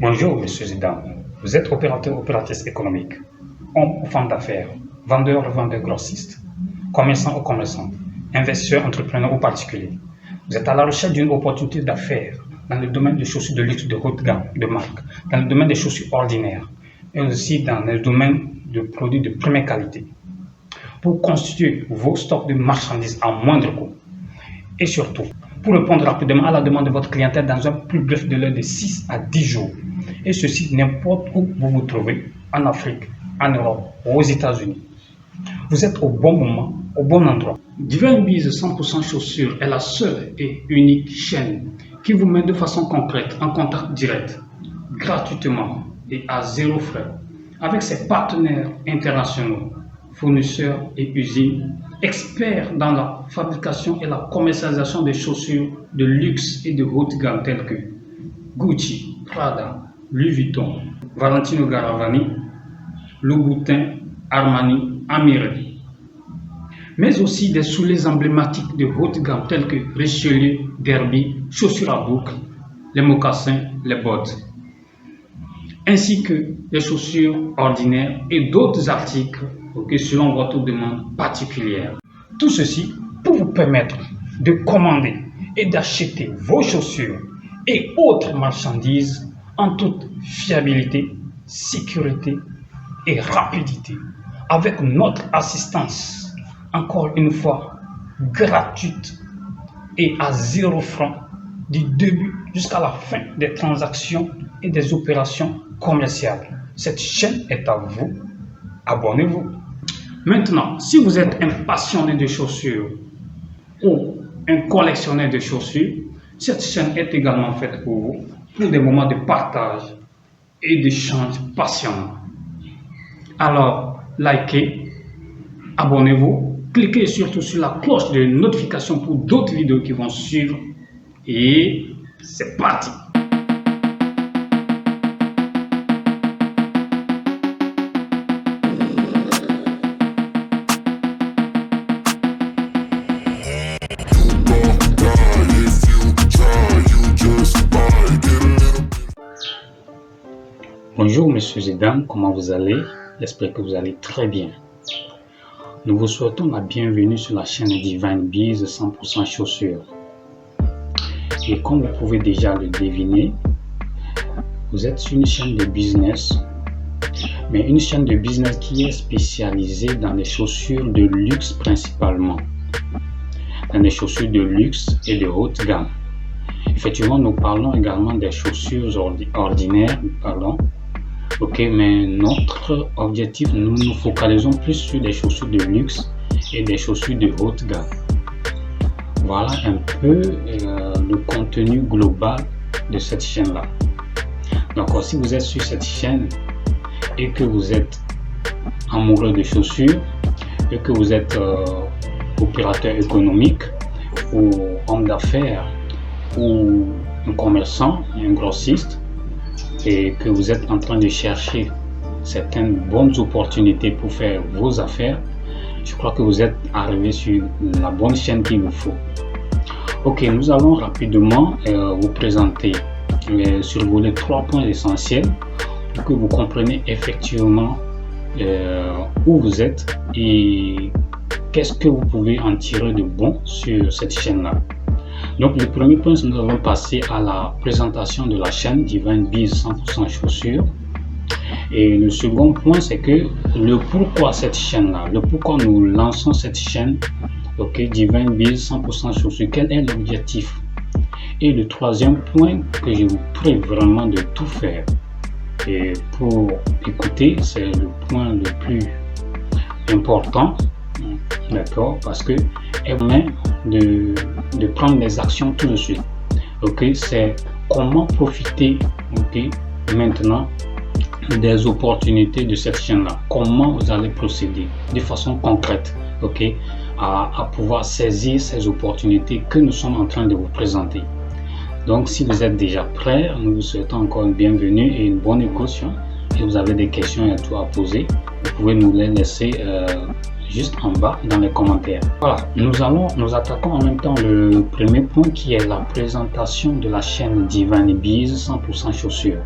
Bonjour, messieurs et dames. Vous êtes opérateur, opératrice économique, homme ou femme d'affaires, vendeur ou vendeur grossiste, commerçant ou commerçante, investisseur, entrepreneur ou particulier. Vous êtes à la recherche d'une opportunité d'affaires dans le domaine des chaussures de luxe de haute gamme, de marque, dans le domaine des chaussures ordinaires, et aussi dans le domaine de produits de première qualité. Pour constituer vos stocks de marchandises à moindre coût. Et surtout, pour répondre rapidement à la demande de votre clientèle dans un plus bref délai de 6 à 10 jours. Et ceci n'importe où vous vous trouvez, en Afrique, en Europe ou aux États-Unis. Vous êtes au bon moment, au bon endroit. Divine Biz 100% chaussures est la seule et unique chaîne qui vous met de façon concrète en contact direct, gratuitement et à zéro frais, avec ses partenaires internationaux, fournisseurs et usines, experts dans la fabrication et la commercialisation des chaussures de luxe et de haute gamme telles que Gucci, Prada, Louis Vuitton, Valentino Garavani, Louboutin, Armani, Amiri. Mais aussi des souliers emblématiques de haute gamme tels que Richelieu, Derby, chaussures à boucles, les mocassins, les bottes, ainsi que les chaussures ordinaires et d'autres articles selon votre demande particulière. Tout ceci pour vous permettre de commander et d'acheter vos chaussures et autres marchandises en toute fiabilité, sécurité et rapidité, avec notre assistance, encore une fois, gratuite et à zéro franc du début jusqu'à la fin des transactions et des opérations commerciales. Cette chaîne est à vous. Abonnez-vous. Maintenant, si vous êtes un passionné de chaussures ou un collectionneur de chaussures, cette chaîne est également faite pour vous, pour des moments de partage et d'échange passionnants. Alors, likez, abonnez-vous, cliquez surtout sur la cloche de notification pour d'autres vidéos qui vont suivre et c'est parti! Bonjour messieurs et dames, comment vous allez? J'espère que vous allez très bien. Nous vous souhaitons la bienvenue sur la chaîne Divine Biz 100% chaussures. Et comme vous pouvez déjà le deviner, vous êtes sur une chaîne de business, mais une chaîne de business qui est spécialisée dans les chaussures de luxe principalement, dans les chaussures de luxe et de haute gamme. Effectivement, nous parlons également des chaussures ordinaires, mais notre objectif, nous nous focalisons plus sur des chaussures de luxe et des chaussures de haute gamme. Voilà un peu le contenu global de cette chaîne-là. Donc, si vous êtes sur cette chaîne et que vous êtes amoureux de chaussures et que vous êtes opérateur économique ou homme d'affaires ou un commerçant, un grossiste, et que vous êtes en train de chercher certaines bonnes opportunités pour faire vos affaires, je crois que vous êtes arrivé sur la bonne chaîne qu'il vous faut. Ok, nous allons rapidement vous présenter, survoler 3 points essentiels pour que vous compreniez effectivement où vous êtes et qu'est-ce que vous pouvez en tirer de bon sur cette chaîne-là. Donc le premier point, nous allons passer à la présentation de la chaîne Divine Biz 100% chaussures. Et le second point, c'est que le pourquoi cette chaîne-là, le pourquoi nous lançons cette chaîne, Divine Biz 100% chaussures, quel est l'objectif. Et le troisième point que je vous prie vraiment de tout faire et pour écouter, c'est le point le plus important, d'accord, parce que elle permet de prendre des actions tout de suite. C'est comment profiter maintenant des opportunités de cette chaîne là, comment vous allez procéder de façon concrète à pouvoir saisir ces opportunités que nous sommes en train de vous présenter. Donc si vous êtes déjà prêts, nous vous souhaitons encore une bienvenue et une bonne écoute. Si vous avez des questions et tout à poser, vous pouvez nous les laisser juste en bas dans les commentaires. Voilà, nous attaquons en même temps le premier point qui est la présentation de la chaîne Divine Biz 100% chaussures.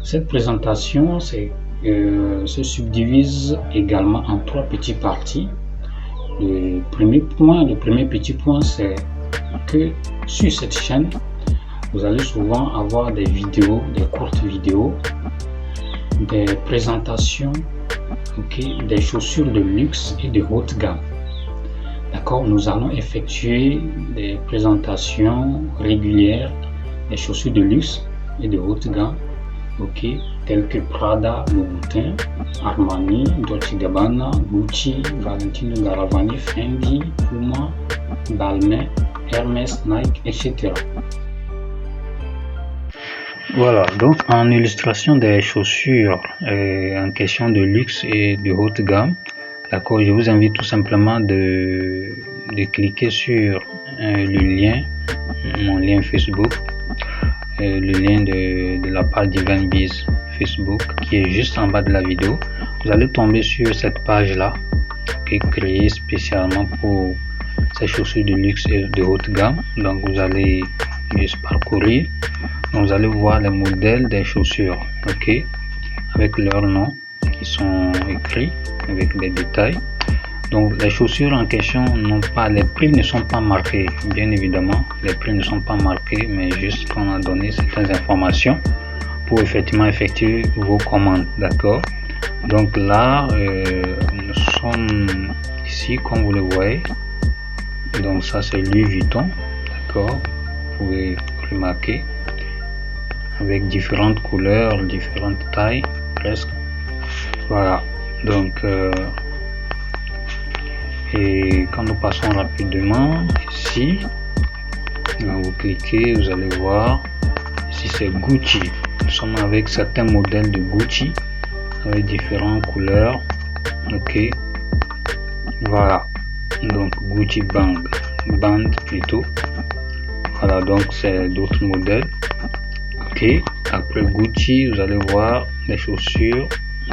Cette présentation se subdivise également en 3 petites parties. Le premier petit point, c'est que sur cette chaîne, vous allez souvent avoir des vidéos, des courtes vidéos, des présentations, des chaussures de luxe et de haute gamme. D'accord, nous allons effectuer des présentations régulières des chaussures de luxe et de haute gamme, telles que Prada, Louboutin, Armani, Dolce & Gabbana, Gucci, Valentino Garavani, Fendi, Puma, Balmain, Hermès, Nike, etc. Voilà, donc en illustration des chaussures en question de luxe et de haute gamme, d'accord, je vous invite tout simplement de cliquer sur le lien, mon lien Facebook, le lien de la page Divine Biz Facebook qui est juste en bas de la vidéo. Vous allez tomber sur cette page là qui est créée spécialement pour ces chaussures de luxe et de haute gamme. Donc vous allez juste parcourir. Donc, vous allez voir les modèles des chaussures, avec leurs noms qui sont écrits avec des détails. Donc les chaussures en question n'ont pas, les prix ne sont pas marqués, bien évidemment, les prix ne sont pas marqués, mais juste qu'on a donné certaines informations pour effectivement effectuer vos commandes, d'accord. Donc là, nous sommes ici, comme vous le voyez. Donc ça c'est Louis Vuitton, d'accord, vous pouvez remarquer, avec différentes couleurs, différentes tailles, presque. Voilà, donc et quand nous passons rapidement ici, vous cliquez, vous allez voir ici c'est Gucci. Nous sommes avec certains modèles de Gucci avec différentes couleurs, voilà, donc Gucci band plutôt. Voilà, donc c'est d'autres modèles. Après Gucci, vous allez voir les chaussures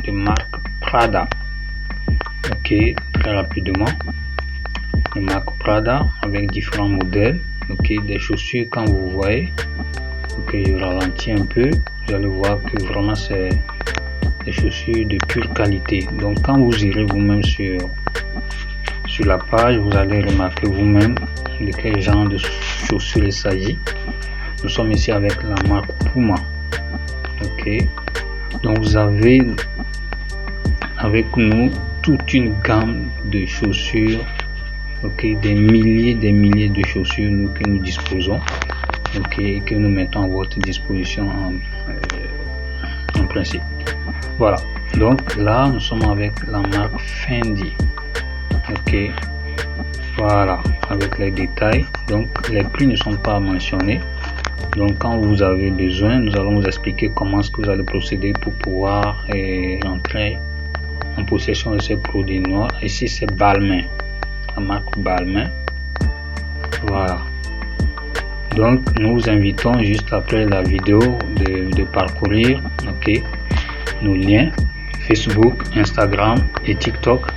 de marque Prada. Très rapidement, de marque Prada avec différents modèles. Des chaussures, quand vous voyez, je ralentis un peu, vous allez voir que vraiment c'est des chaussures de pure qualité. Donc quand vous irez vous-même sur la page, vous allez remarquer vous-même de quel genre de chaussures il s'agit. Nous sommes ici avec la marque Puma. Donc vous avez avec nous toute une gamme de chaussures, des milliers de chaussures que nous disposons, que nous mettons à votre disposition en principe. Voilà, donc là nous sommes avec la marque Fendi. Voilà, avec les détails. Donc les prix ne sont pas mentionnés. Donc quand vous avez besoin, nous allons vous expliquer comment est-ce que vous allez procéder pour pouvoir entrer en possession de ces produits noirs. Ici c'est Balmain, la marque Balmain. Voilà, donc nous vous invitons juste après la vidéo de parcourir nos liens Facebook, Instagram et TikTok,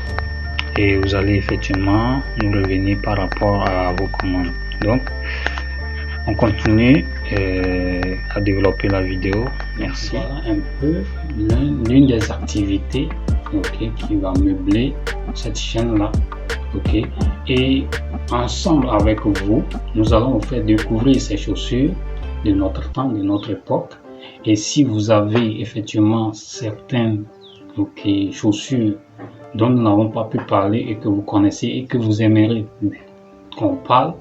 et vous allez effectivement nous revenir par rapport à vos commandes. Donc on continue à développer la vidéo. Merci. Voilà un peu l'une des activités qui va meubler cette chaîne là. Et ensemble avec vous, nous allons vous faire découvrir ces chaussures de notre temps, de notre époque. Et si vous avez effectivement certaines chaussures dont nous n'avons pas pu parler et que vous connaissez et que vous aimeriez qu'on parle,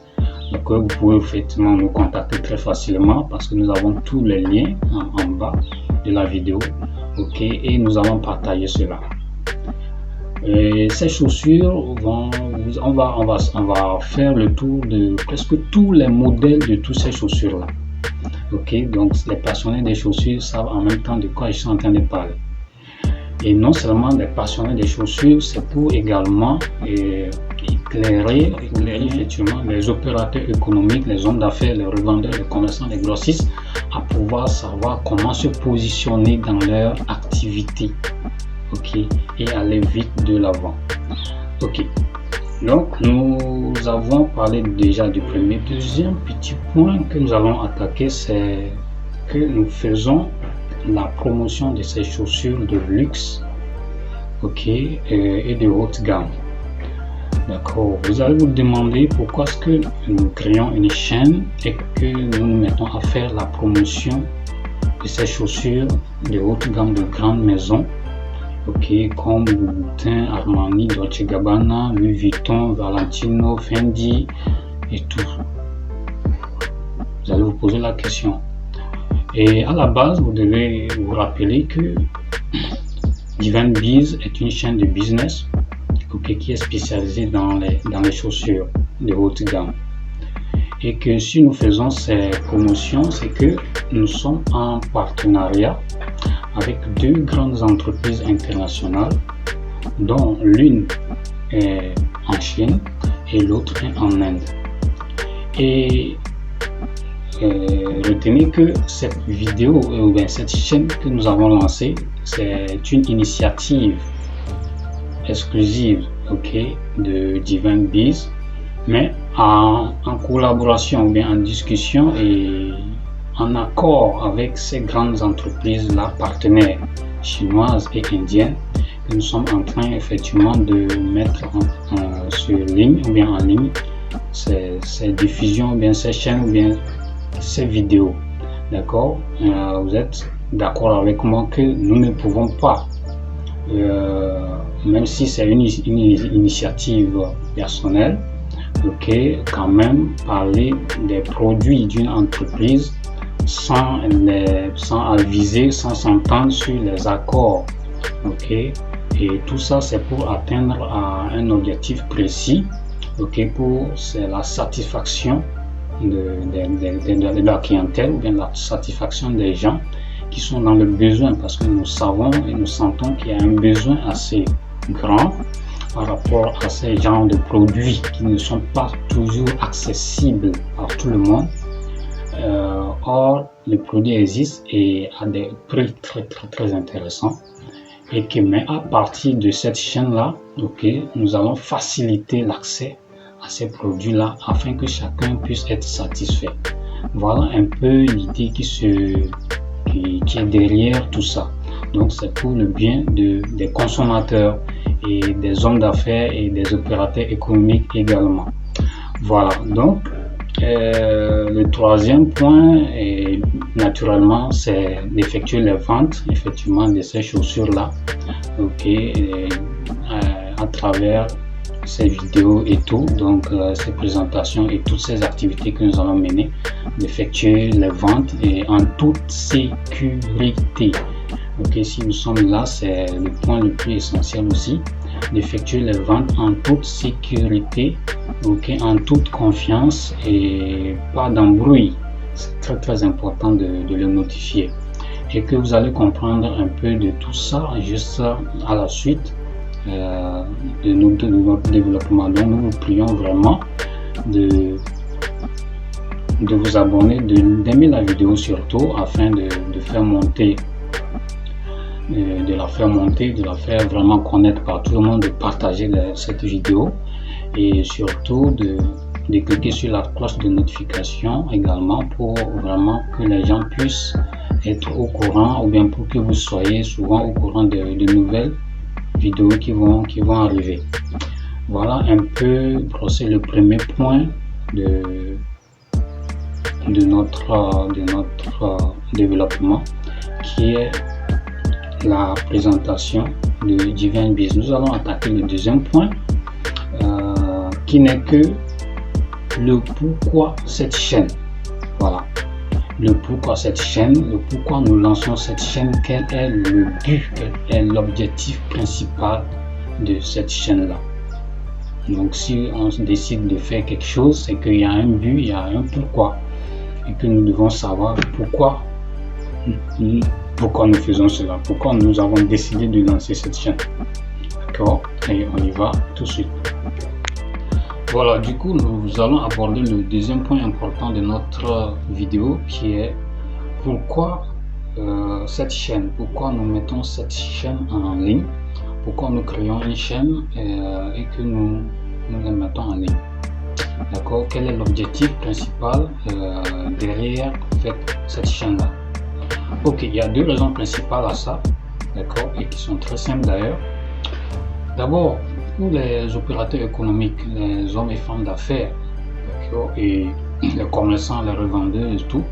donc vous pouvez effectivement nous contacter très facilement parce que nous avons tous les liens en bas de la vidéo, et nous allons partager cela. Et ces chaussures on va faire le tour de presque tous les modèles de toutes ces chaussures là. Donc les passionnés des chaussures savent en même temps de quoi je suis en train de parler. Et non seulement les passionnés des chaussures, c'est pour également éclairer effectivement les opérateurs économiques, les hommes d'affaires, les revendeurs, les commerçants, les grossistes, à pouvoir savoir comment se positionner dans leur activité, et aller vite de l'avant. Donc nous avons parlé déjà du premier. Deuxième petit point que nous allons attaquer, c'est que nous faisons la promotion de ces chaussures de luxe, ok, et de haute gamme. D'accord, vous allez vous demander pourquoi est-ce que nous créons une chaîne et que nous nous mettons à faire la promotion de ces chaussures de haute gamme de grandes maisons, ok, comme Louboutin, Armani, Dolce Gabbana, Louis Vuitton, Valentino, Fendi et tout. Vous allez vous poser la question. Et à la base, vous devez vous rappeler que Divine Biz est une chaîne de business, okay, qui est spécialisée dans les chaussures de haute gamme. Et que si nous faisons ces promotions, c'est que nous sommes en partenariat avec deux grandes entreprises internationales, dont l'une est en Chine et l'autre est en Inde. Et retenez que cette vidéo, ou bien cette chaîne que nous avons lancée, c'est une initiative exclusive, ok, de Divine Biz, mais en collaboration ou bien en discussion et en accord avec ces grandes entreprises-là, partenaires chinoises et indiennes, que nous sommes en train effectivement de mettre sur ligne ou bien en ligne ces diffusions ou bien ces chaînes ou bien ces vidéos. D'accord, vous êtes d'accord avec moi que nous ne pouvons pas, même si c'est une initiative personnelle, ok, quand même parler des produits d'une entreprise sans aviser, sans s'entendre sur les accords, ok, et tout ça c'est pour atteindre un objectif précis, ok, c'est la satisfaction de la clientèle ou bien la satisfaction des gens qui sont dans le besoin, parce que nous savons et nous sentons qu'il y a un besoin assez grand par rapport à ces genres de produits qui ne sont pas toujours accessibles par tout le monde. Or, les produits existent et à des prix très intéressants, et que mais à partir de cette chaîne-là, ok, nous allons faciliter l'accès à ces produits-là afin que chacun puisse être satisfait. Voilà un peu l'idée qui est derrière tout ça. Donc c'est pour le bien des consommateurs et des hommes d'affaires et des opérateurs économiques également. Voilà, donc le troisième point, est, naturellement, c'est d'effectuer les ventes effectivement de ces chaussures-là, ok, à travers ces vidéos et tout, donc ces présentations et toutes ces activités que nous allons mener, d'effectuer les ventes et en toute sécurité. Ok, si nous sommes là, c'est le point le plus essentiel aussi, d'effectuer les ventes en toute sécurité, ok, en toute confiance et pas d'embrouille. C'est très important de le notifier, et que vous allez comprendre un peu de tout ça juste à la suite de notre développement. Donc nous vous prions vraiment de vous abonner, d'aimer la vidéo surtout, afin de faire monter, de la faire vraiment connaître par tout le monde, de partager cette vidéo, et surtout de cliquer sur la cloche de notification également, pour vraiment que les gens puissent être au courant, ou bien pour que vous soyez souvent au courant de nouvelles vidéos qui vont arriver. Voilà un peu, c'est le premier point de notre développement, qui est la présentation de Divine Biz. Nous allons attaquer le deuxième point, qui n'est que le pourquoi cette chaîne. Voilà, le pourquoi cette chaîne, le pourquoi nous lançons cette chaîne, quel est le but, quel est l'objectif principal de cette chaîne-là. Donc si on décide de faire quelque chose, c'est qu'il y a un but, il y a un pourquoi, et que nous devons savoir pourquoi nous faisons cela, pourquoi nous avons décidé de lancer cette chaîne. D'accord, et on y va tout de suite. Voilà, du coup nous allons aborder le deuxième point important de notre vidéo, qui est pourquoi cette chaîne, pourquoi nous mettons cette chaîne en ligne, pourquoi nous créons une chaîne et que nous la mettons en ligne. D'accord, quel est l'objectif principal derrière cette chaîne là. Ok, il y a deux raisons principales à ça, d'accord, et qui sont très simples d'ailleurs. D'abord, pour les opérateurs économiques, les hommes et femmes d'affaires, d'accord, et les commerçants, les revendeurs et tout,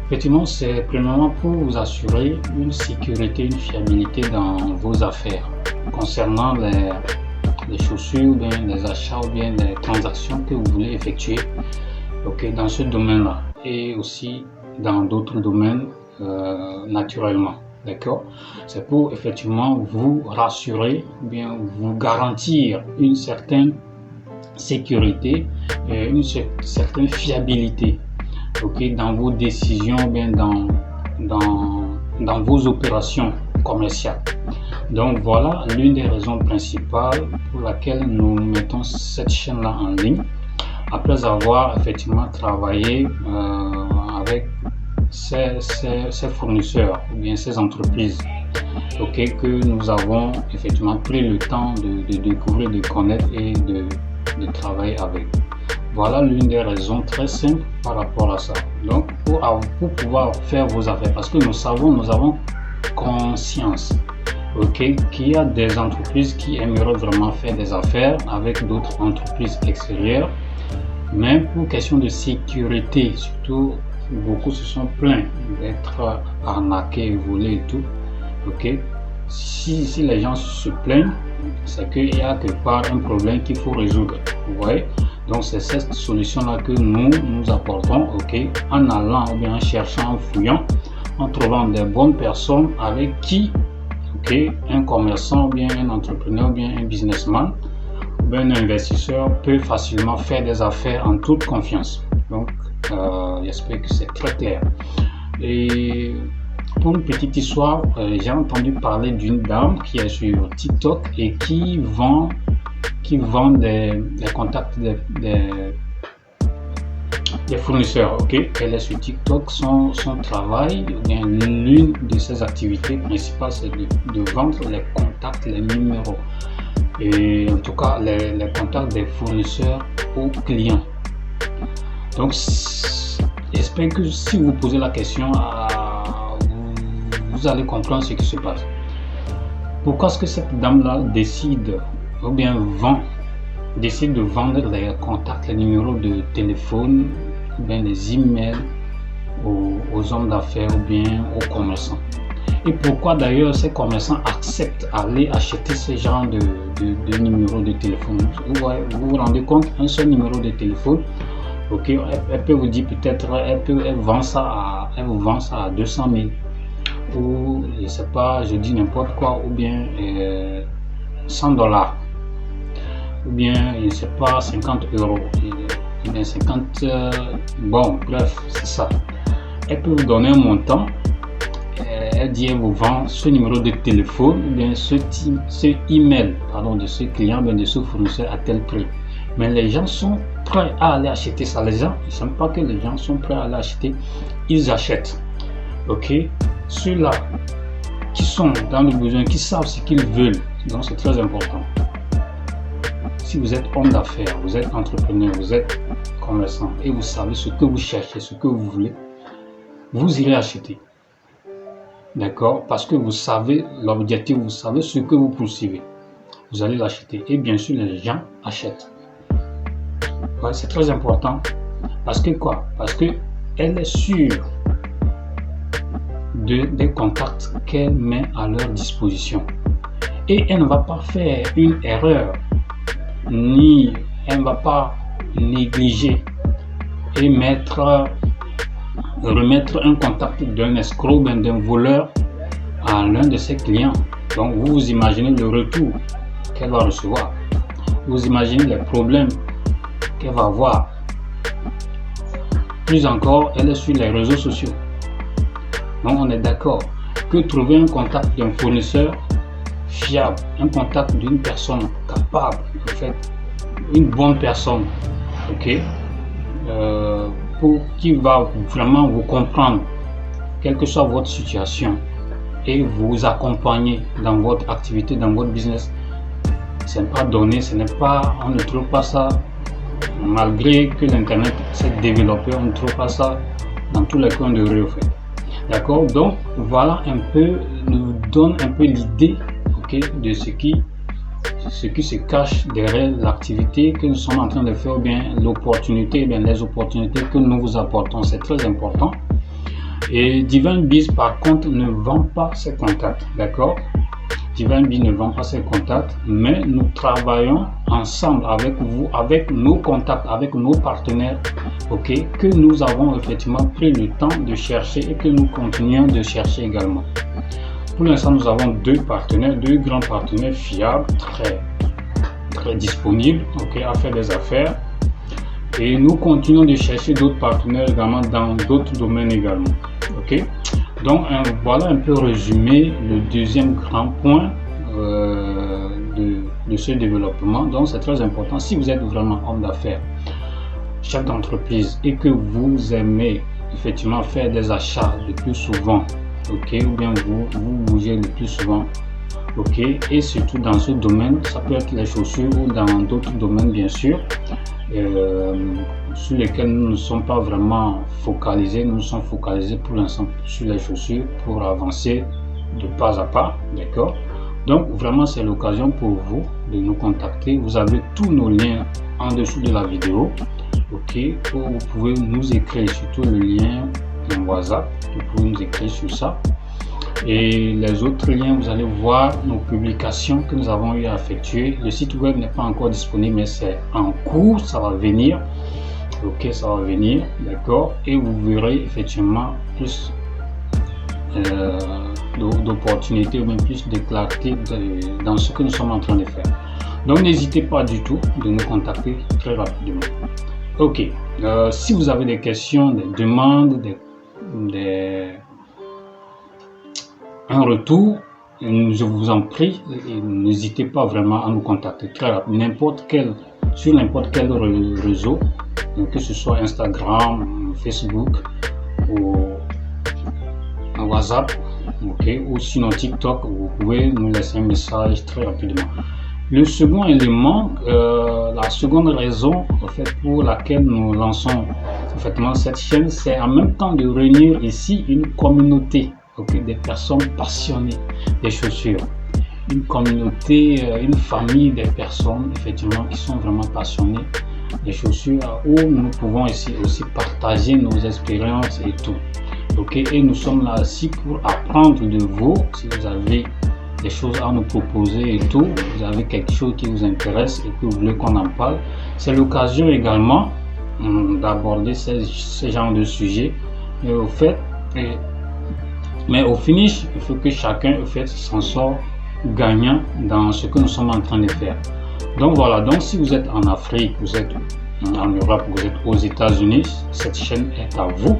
effectivement, c'est premièrement pour vous assurer une sécurité, une fiabilité dans vos affaires concernant les chaussures, ou bien les achats ou bien les transactions que vous voulez effectuer, ok, dans ce domaine-là et aussi dans d'autres domaines naturellement. D'accord? C'est pour effectivement vous rassurer, ou bien vous garantir une certaine sécurité et une certaine fiabilité, ok, dans vos décisions, bien dans vos opérations commerciales. Donc voilà l'une des raisons principales pour laquelle nous mettons cette chaîne-là en ligne, après avoir effectivement travaillé avec ces fournisseurs ou bien ces entreprises, ok, que nous avons effectivement pris le temps de découvrir, de connaître et de travailler avec. Voilà l'une des raisons très simples par rapport à ça. Donc pour pouvoir faire vos affaires, parce que nous avons conscience, ok, qu'il y a des entreprises qui aimeraient vraiment faire des affaires avec d'autres entreprises extérieures, mais pour question de sécurité, surtout, beaucoup se sont plaints d'être arnaqués, volés et tout. Ok, si les gens se plaignent, c'est qu'il y a quelque part un problème qu'il faut résoudre. Vous voyez, donc c'est cette solution là que nous apportons, ok, en allant ou bien en cherchant, en fouillant, en trouvant des bonnes personnes avec qui, ok, un commerçant ou bien un entrepreneur ou bien un businessman ou bien un investisseur peut facilement faire des affaires en toute confiance. Donc j'espère que c'est très clair. Et pour une petite histoire, j'ai entendu parler d'une dame qui est sur TikTok et qui vend des contacts des fournisseurs. Ok, elle est sur TikTok. Son travail, l'une de ses activités principales, c'est de vendre les contacts, les numéros, et en tout cas les contacts des fournisseurs aux clients. Donc j'espère que si vous posez la question, vous allez comprendre ce qui se passe. Pourquoi est-ce que cette dame-là décide de vendre les contacts, les numéros de téléphone, ou bien les emails aux hommes d'affaires ou bien aux commerçants? Et pourquoi d'ailleurs ces commerçants acceptent d'aller acheter ce genre de numéros de téléphone? Vous vous rendez compte, un seul numéro de téléphone, ok, elle peut vous dire peut-être, elle vend ça à 200 000, ou je sais pas, je dis n'importe quoi, ou bien $100, ou bien je sais pas, 50 €, ou bien 50, bon bref, c'est ça. Elle peut vous donner un montant, elle dit elle vous vend ce numéro de téléphone, ou bien ce email, pardon, de ce client, bien de ce fournisseur à tel prix. Mais les gens sont prêts à aller acheter ça. Les gens, ils ne savent pas que les gens sont prêts à aller acheter, ils achètent. Ok, ceux-là qui sont dans le besoin, qui savent ce qu'ils veulent, donc c'est très important. Si vous êtes homme d'affaires, vous êtes entrepreneur, vous êtes commerçant et vous savez ce que vous cherchez, ce que vous voulez, vous irez acheter. D'accord? Parce que vous savez l'objectif, vous savez ce que vous poursuivez. Vous allez l'acheter. Et bien sûr, les gens achètent. Ouais, c'est très important. Parce que quoi? Parce que elle est sûre des contacts qu'elle met à leur disposition. Et elle ne va pas faire une erreur, ni elle ne va pas négliger et remettre un contact d'un escroc, d'un voleur à l'un de ses clients. Donc vous imaginez le retour qu'elle va recevoir. Vous imaginez les problèmes qu'elle va avoir. Plus encore, elle est sur les réseaux sociaux. Donc on est d'accord que trouver un contact d'un fournisseur fiable, un contact d'une personne capable, en fait, une bonne personne, ok, qui va vraiment vous comprendre, quelle que soit votre situation, et vous accompagner dans votre activité, dans votre business. Ce n'est pas donné, on ne trouve pas ça, malgré que l'internet s'est développé, on ne trouve pas ça dans tous les coins de rue, en fait. D'accord, donc voilà un peu, nous donne un peu l'idée, ok, de ce qui se cache derrière l'activité que nous sommes en train de faire, ou bien l'opportunité, bien les opportunités que nous vous apportons. C'est très important. Et Divine Biz, par contre, ne vend pas ses contacts, d'accord. Divine Biz ne vend pas ses contacts, mais nous travaillons ensemble avec vous, avec nos contacts, avec nos partenaires, ok, que nous avons effectivement pris le temps de chercher et que nous continuons de chercher également. Pour l'instant, nous avons deux grands partenaires fiables, très disponibles, ok, à faire des affaires. Et nous continuons de chercher d'autres partenaires également dans d'autres domaines également, ok. Donc voilà un peu résumé le deuxième grand point de ce développement. Donc c'est très important. Si vous êtes vraiment homme d'affaires, chef d'entreprise, et que vous aimez effectivement faire des achats le plus souvent, ok, ou bien vous bougez le plus souvent, ok, et surtout dans ce domaine, ça peut être les chaussures ou dans d'autres domaines bien sûr, sur lesquels nous ne sommes pas vraiment focalisés. Nous sommes focalisés pour l'instant sur les chaussures pour avancer de pas à pas, d'accord. Donc vraiment c'est l'occasion pour vous de nous contacter. Vous avez tous nos liens en dessous de la vidéo, ok, où vous pouvez nous écrire, surtout le lien en WhatsApp, vous pouvez nous écrire sur ça. Et les autres liens, vous allez voir nos publications que nous avons eu à effectuer. Le site web n'est pas encore disponible, mais c'est en cours, ça va venir. Ok, ça va venir, d'accord. Et vous verrez effectivement plus d'opportunités ou même plus de clarté dans ce que nous sommes en train de faire. Donc n'hésitez pas du tout de nous contacter très rapidement. Ok, si vous avez des questions, des demandes, un retour, je vous en prie, n'hésitez pas vraiment à nous contacter très rapidement, sur n'importe quel réseau, que ce soit Instagram, Facebook ou WhatsApp, ok, ou sinon TikTok. Vous pouvez nous laisser un message très rapidement. Le second élément, la seconde raison en fait, pour laquelle nous lançons effectivement cette chaîne, c'est en même temps de réunir ici une communauté, okay, des personnes passionnées des chaussures, une communauté, une famille des personnes effectivement qui sont vraiment passionnées des chaussures, où nous pouvons ici aussi partager nos expériences et tout, ok. Et nous sommes là aussi pour apprendre de vous. Si vous avez des choses à nous proposer et tout, vous avez quelque chose qui vous intéresse et que vous voulez qu'on en parle, c'est l'occasion également d'aborder ce genre de sujet. Et au fait, mais au finish, il faut que chacun en fait s'en sort gagnant dans ce que nous sommes en train de faire. Donc voilà, donc si vous êtes en Afrique, vous êtes en Europe, vous êtes aux États-Unis, cette chaîne est à vous.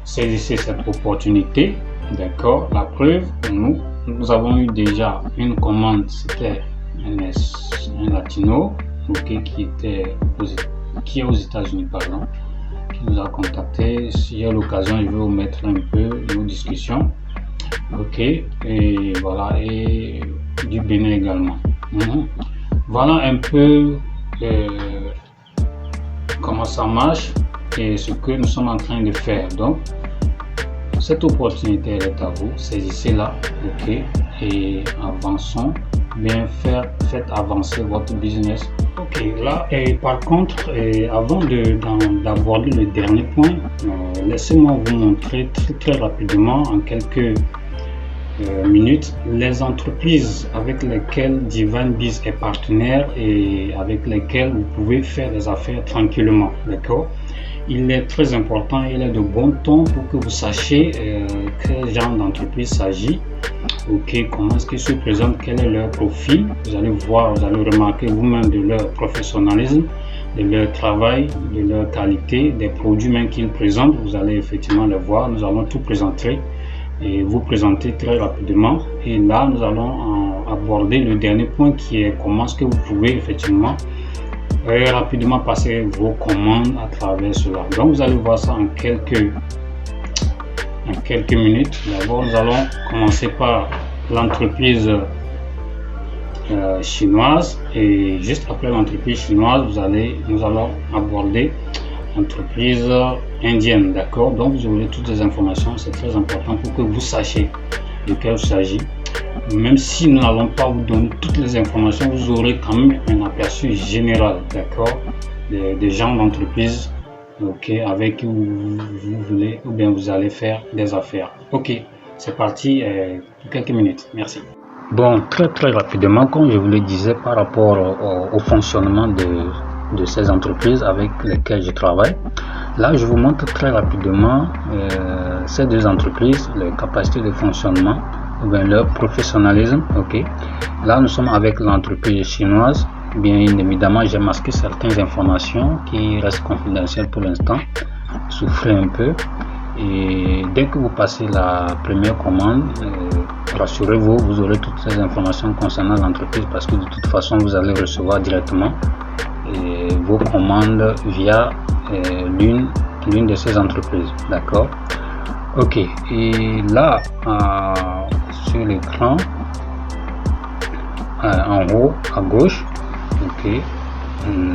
Saisissez cette opportunité, d'accord. La preuve, nous avons eu déjà une commande, c'était un latino, okay, qui est aux États-Unis, pardon, qui nous a contacté. Si y a l'occasion, je vais vous mettre un peu nos discussions, ok. Et voilà, et du Bénin également. Voilà un peu comment ça marche et ce que nous sommes en train de faire. Donc cette opportunité elle est à vous, saisissez-la, ok, et avançons, bien faites avancer votre business. Ok, là, et par contre, avant d'aborder le dernier point, laissez-moi vous montrer très rapidement en quelques minutes les entreprises avec lesquelles Divine Biz est partenaire et avec lesquelles vous pouvez faire des affaires tranquillement, d'accord. Il est très important, il est de bon ton pour que vous sachiez quel genre d'entreprise s'agit, ok, comment est-ce qu'ils se présentent, quel est leur profil. Vous allez voir, vous allez remarquer vous-même de leur professionnalisme, de leur travail, de leur qualité, des produits même qu'ils présentent. Vous allez effectivement les voir. Nous allons tout présenter et vous présenter très rapidement. Et là, nous allons aborder le dernier point qui est comment est-ce que vous pouvez effectivement rapidement passer vos commandes à travers cela. Donc vous allez voir ça en quelques minutes. D'abord nous allons commencer par l'entreprise chinoise, et juste après l'entreprise chinoise nous allons aborder entreprise indienne, d'accord. Donc vous aurez toutes les informations, c'est très important pour que vous sachiez de quel il s'agit. Même si nous n'allons pas vous donner toutes les informations, vous aurez quand même un aperçu général, d'accord, des gens d'entreprise, ok, avec qui vous voulez ou bien vous allez faire des affaires. Ok, c'est parti pour quelques minutes. Merci. Bon, très rapidement, comme je vous le disais, par rapport au fonctionnement de ces entreprises avec lesquelles je travaille, là je vous montre très rapidement ces deux entreprises, les capacités de fonctionnement ou bien leur professionnalisme. Ok, là nous sommes avec l'entreprise chinoise. Bien évidemment, j'ai masqué certaines informations qui restent confidentielles pour l'instant. Souffrez un peu. Et dès que vous passez la première commande, rassurez-vous, vous aurez toutes ces informations concernant l'entreprise parce que de toute façon, vous allez recevoir directement vos commandes via l'une de ces entreprises. D'accord? Ok. Et là, sur l'écran, en haut à gauche, ok,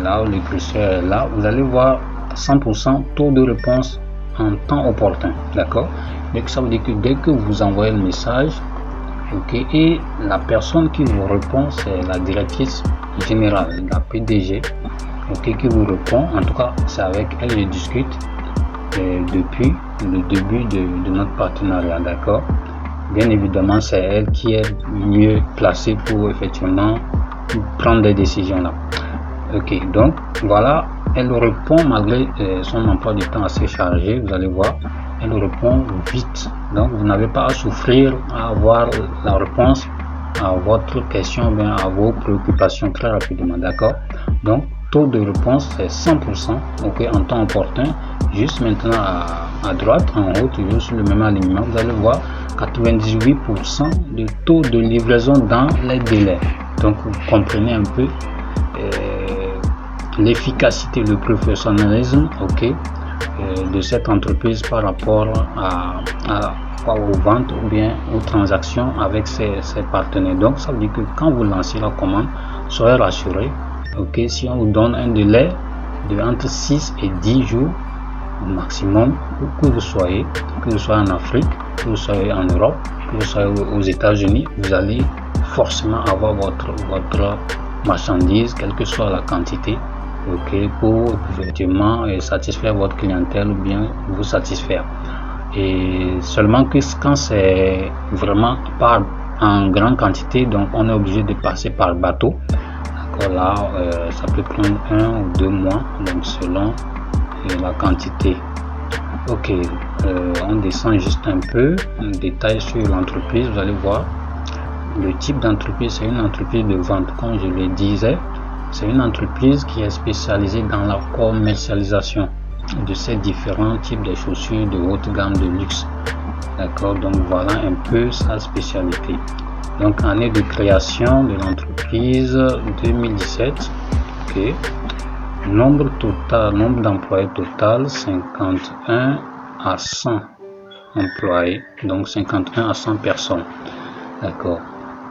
là où le curseur est là, vous allez voir 100% taux de réponse en temps opportun, d'accord. Donc ça veut dire que dès que vous envoyez le message, ok, et la personne qui vous répond, c'est la directrice générale, la PDG, ok, qui vous répond. En tout cas, c'est avec elle que je discute depuis le début de notre partenariat, d'accord. Bien évidemment, c'est elle qui est mieux placée pour effectivement prendre des décisions là. Ok, donc voilà, elle répond malgré son emploi du temps assez chargé. Vous allez voir, elle répond vite. Donc vous n'avez pas à souffrir à avoir la réponse à votre question, bien à vos préoccupations très rapidement, d'accord. Donc taux de réponse c'est 100%, ok, en temps opportun. Juste maintenant à droite, en haut, toujours sur le même alignement, vous allez voir 98% de taux de livraison dans les délais. Donc vous comprenez un peu l'efficacité, le professionnalisme, ok, de cette entreprise par rapport aux ventes ou bien aux transactions avec ses partenaires. Donc ça veut dire que quand vous lancez la commande, soyez rassurés, ok, si on vous donne un délai de entre 6 et 10 jours au maximum, que vous soyez en Afrique, que vous soyez en Europe, que vous soyez aux États-Unis, vous allez forcément avoir votre marchandise, quelle que soit la quantité, ok, pour effectivement satisfaire votre clientèle ou bien vous satisfaire. Et seulement que quand c'est vraiment en grande quantité, donc on est obligé de passer par bateau, d'accord. Là ça peut prendre 1 ou 2 mois, donc selon la quantité. Ok, on descend juste un peu, un détail sur l'entreprise. Vous allez voir le type d'entreprise, c'est une entreprise de vente, comme je le disais. C'est une entreprise qui est spécialisée dans la commercialisation de ces différents types de chaussures de haute gamme de luxe, d'accord. Donc voilà un peu sa spécialité. Donc année de création de l'entreprise 2017, ok. Nombre d'employés total 51 à 100 employés, donc 51 à 100 personnes, d'accord.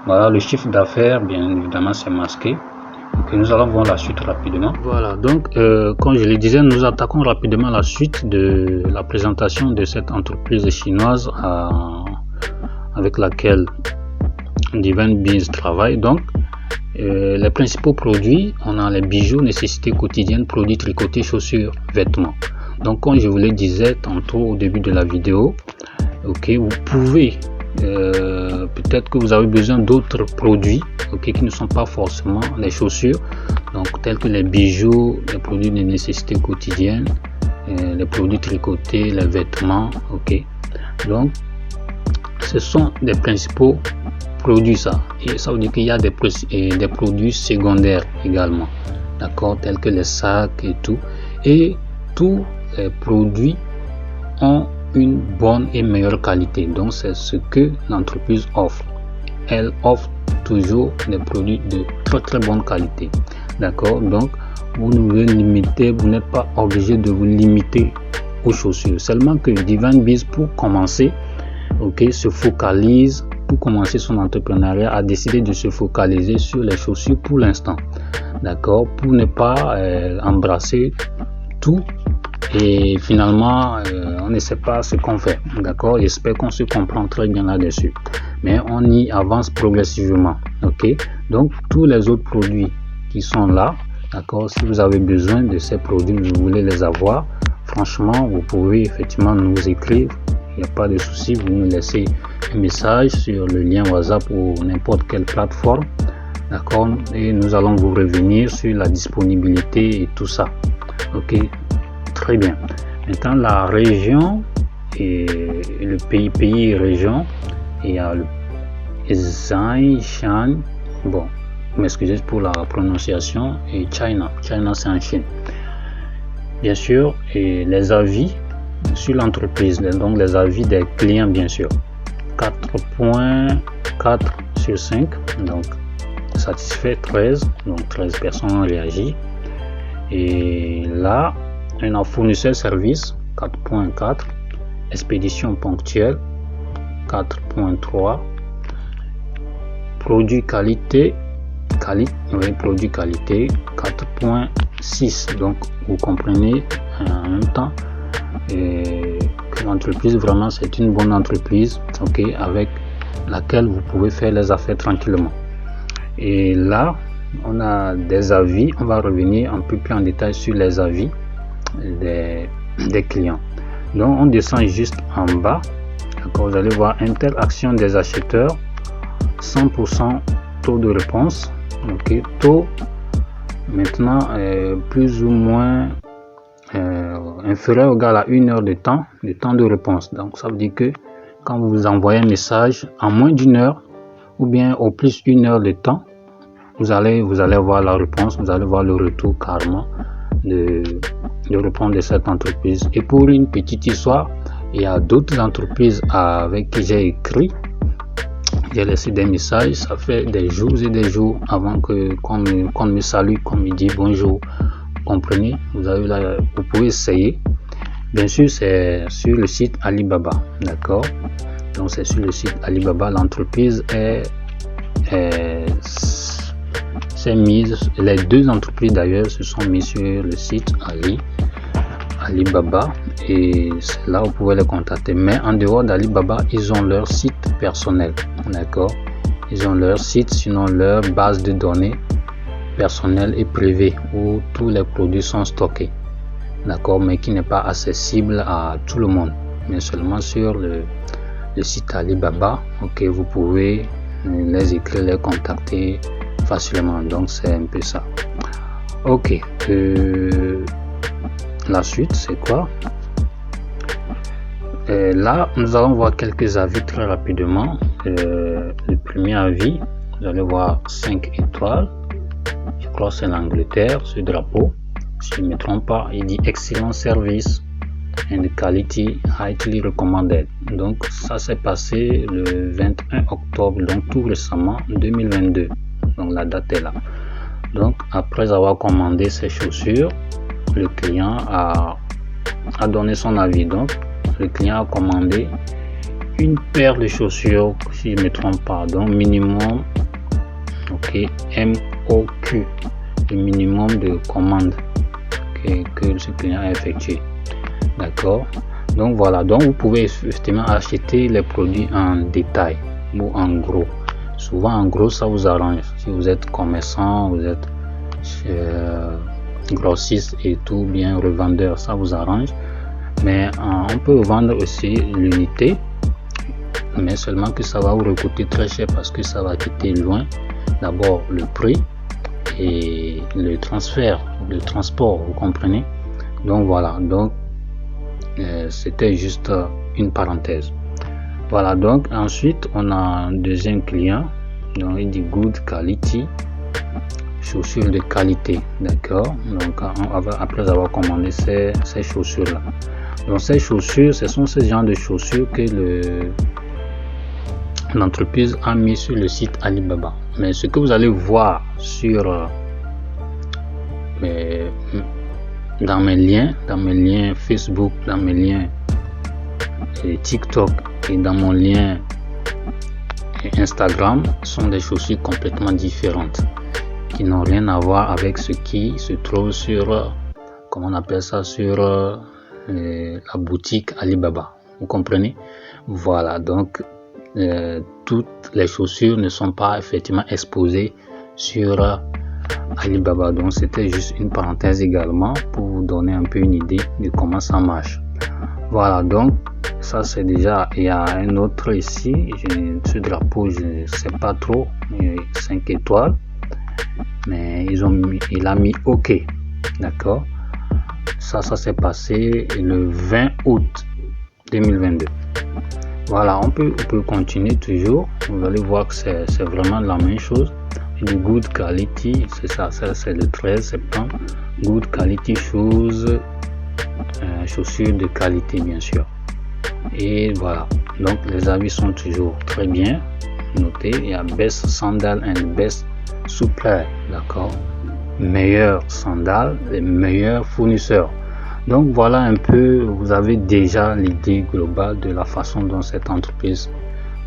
Voilà le chiffre d'affaires, bien évidemment c'est masqué. Donc nous allons voir la suite rapidement. Voilà, donc comme je le disais, nous attaquons rapidement la suite de la présentation de cette entreprise chinoise avec laquelle Divine Bees travaille. Donc les principaux produits, on a les bijoux, nécessités quotidiennes, produits tricotés, chaussures, vêtements. Donc comme je vous le disais tantôt au début de la vidéo, ok, vous pouvez peut-être que vous avez besoin d'autres produits, ok, qui ne sont pas forcément les chaussures, donc tels que les bijoux, les produits de nécessité quotidienne, les produits tricotés, les vêtements, ok. Donc ce sont des principaux produits, ça, et ça veut dire qu'il y a des produits secondaires également, d'accord, tels que les sacs et tout, et tous les produits ont une bonne et meilleure qualité. Donc c'est ce que l'entreprise offre. Elle offre toujours des produits de très bonne qualité, d'accord. Donc vous n'êtes pas obligé de vous limiter aux chaussures. Seulement que Divine Bees, pour commencer, ok, pour commencer son entrepreneuriat, a décidé de se focaliser sur les chaussures pour l'instant, d'accord, pour ne pas embrasser tout et finalement on ne sait pas ce qu'on fait, d'accord. J'espère qu'on se comprend très bien là-dessus, mais on y avance progressivement, ok. Donc tous les autres produits qui sont là, d'accord, si vous avez besoin de ces produits, vous voulez les avoir, franchement vous pouvez effectivement nous écrire, il n'y a pas de souci, vous nous laissez un message sur le lien WhatsApp ou n'importe quelle plateforme, d'accord, et nous allons vous revenir sur la disponibilité et tout ça, ok. Très bien. Maintenant la région et le pays et région, il y a le Zhejiang, bon, m'excusez pour la prononciation, et China c'est en Chine, bien sûr, et les avis sur l'entreprise, donc les avis des clients, bien sûr, 4.4 sur 5, donc satisfait 13, donc 13 personnes ont réagi. Et là, un fournisseur service 4.4, expédition ponctuelle 4.3, produit qualité produit qualité 4.6. donc vous comprenez en même temps que l'entreprise vraiment c'est une bonne entreprise, ok, avec laquelle vous pouvez faire les affaires tranquillement. Et là on a des avis, on va revenir un peu plus en détail sur les avis des clients. Donc on descend juste en bas, d'accord, vous allez voir interaction des acheteurs, 100% taux de réponse, ok, taux maintenant plus ou moins inférieur ou égal à 1 heure de temps de réponse. Donc ça veut dire que quand vous envoyez un message en moins d'une heure ou bien au plus 1 heure de temps, vous allez voir la réponse, vous allez voir le retour carrément de réponse de cette entreprise. Et pour une petite histoire, il y a d'autres entreprises avec qui j'ai écrit, j'ai laissé des messages, ça fait des jours et des jours avant qu'on me salue, qu'on me dit bonjour, vous comprenez. Vous pouvez essayer, bien sûr c'est sur le site Alibaba, d'accord, donc c'est sur le site Alibaba, l'entreprise c'est mise, les deux entreprises d'ailleurs se sont mises sur le site Alibaba, et c'est là où vous pouvez les contacter. Mais en dehors d'Alibaba, ils ont leur site personnel, d'accord, ils ont leur site, sinon leur base de données personnelle et privée où tous les produits sont stockés, d'accord, mais qui n'est pas accessible à tout le monde, mais seulement sur le site Alibaba, ok. Vous pouvez les écrire, les contacter facilement, donc c'est un peu ça, ok. La suite c'est quoi? Là nous allons voir quelques avis très rapidement. Le premier avis, vous allez voir 5 étoiles, je crois que c'est l'Angleterre, ce drapeau, si je ne me trompe pas, il dit excellent service and quality highly recommended. Donc ça s'est passé le 21 octobre, donc tout récemment, 2022, donc la date est là. Donc après avoir commandé ces chaussures, le client a donné son avis. Donc le client a commandé une paire de chaussures, si je ne me trompe pas, donc minimum, ok, MOQ, le minimum de commande que ce client a effectué, d'accord. Donc voilà, donc vous pouvez effectivement acheter les produits en détail ou en gros. Souvent en gros ça vous arrange, si vous êtes commerçant, vous êtes grossiste et tout, bien revendeur, ça vous arrange. Mais on peut vendre aussi l'unité, mais seulement que ça va vous coûter très cher parce que ça va quitter loin. D'abord le prix et le transfert, le transport, vous comprenez. Donc voilà, donc c'était juste une parenthèse. Voilà, donc ensuite on a un deuxième client, donc il dit good quality, chaussures de qualité, d'accord. Donc après avoir commandé ces chaussures là, donc ces chaussures, ce sont ce genre de chaussures que l'entreprise a mis sur le site Alibaba. Mais ce que vous allez voir sur dans mes liens Facebook, dans mes liens TikTok et dans mon lien Instagram, sont des chaussures complètement différentes qui n'ont rien à voir avec ce qui se trouve sur, comment on appelle ça, sur la boutique Alibaba. Vous comprenez? Voilà, donc toutes les chaussures ne sont pas effectivement exposées sur Alibaba. Donc c'était juste une parenthèse également pour vous donner un peu une idée de comment ça marche. Voilà, donc ça c'est déjà, il y a un autre ici, ce drapeau je ne sais pas trop, 5 étoiles, mais il a mis OK, d'accord. Ça s'est passé le 20 août 2022. Voilà, on peut continuer toujours. Vous allez voir que c'est vraiment la même chose. The good quality, c'est ça c'est le 13 septembre. Good quality shoes, chaussures de qualité bien sûr. Et voilà, donc les avis sont toujours très bien notés. Il y a best sandal and best supplier, d'accord. Meilleurs sandales, les meilleurs fournisseurs. Donc voilà un peu, vous avez déjà l'idée globale de la façon dont cette entreprise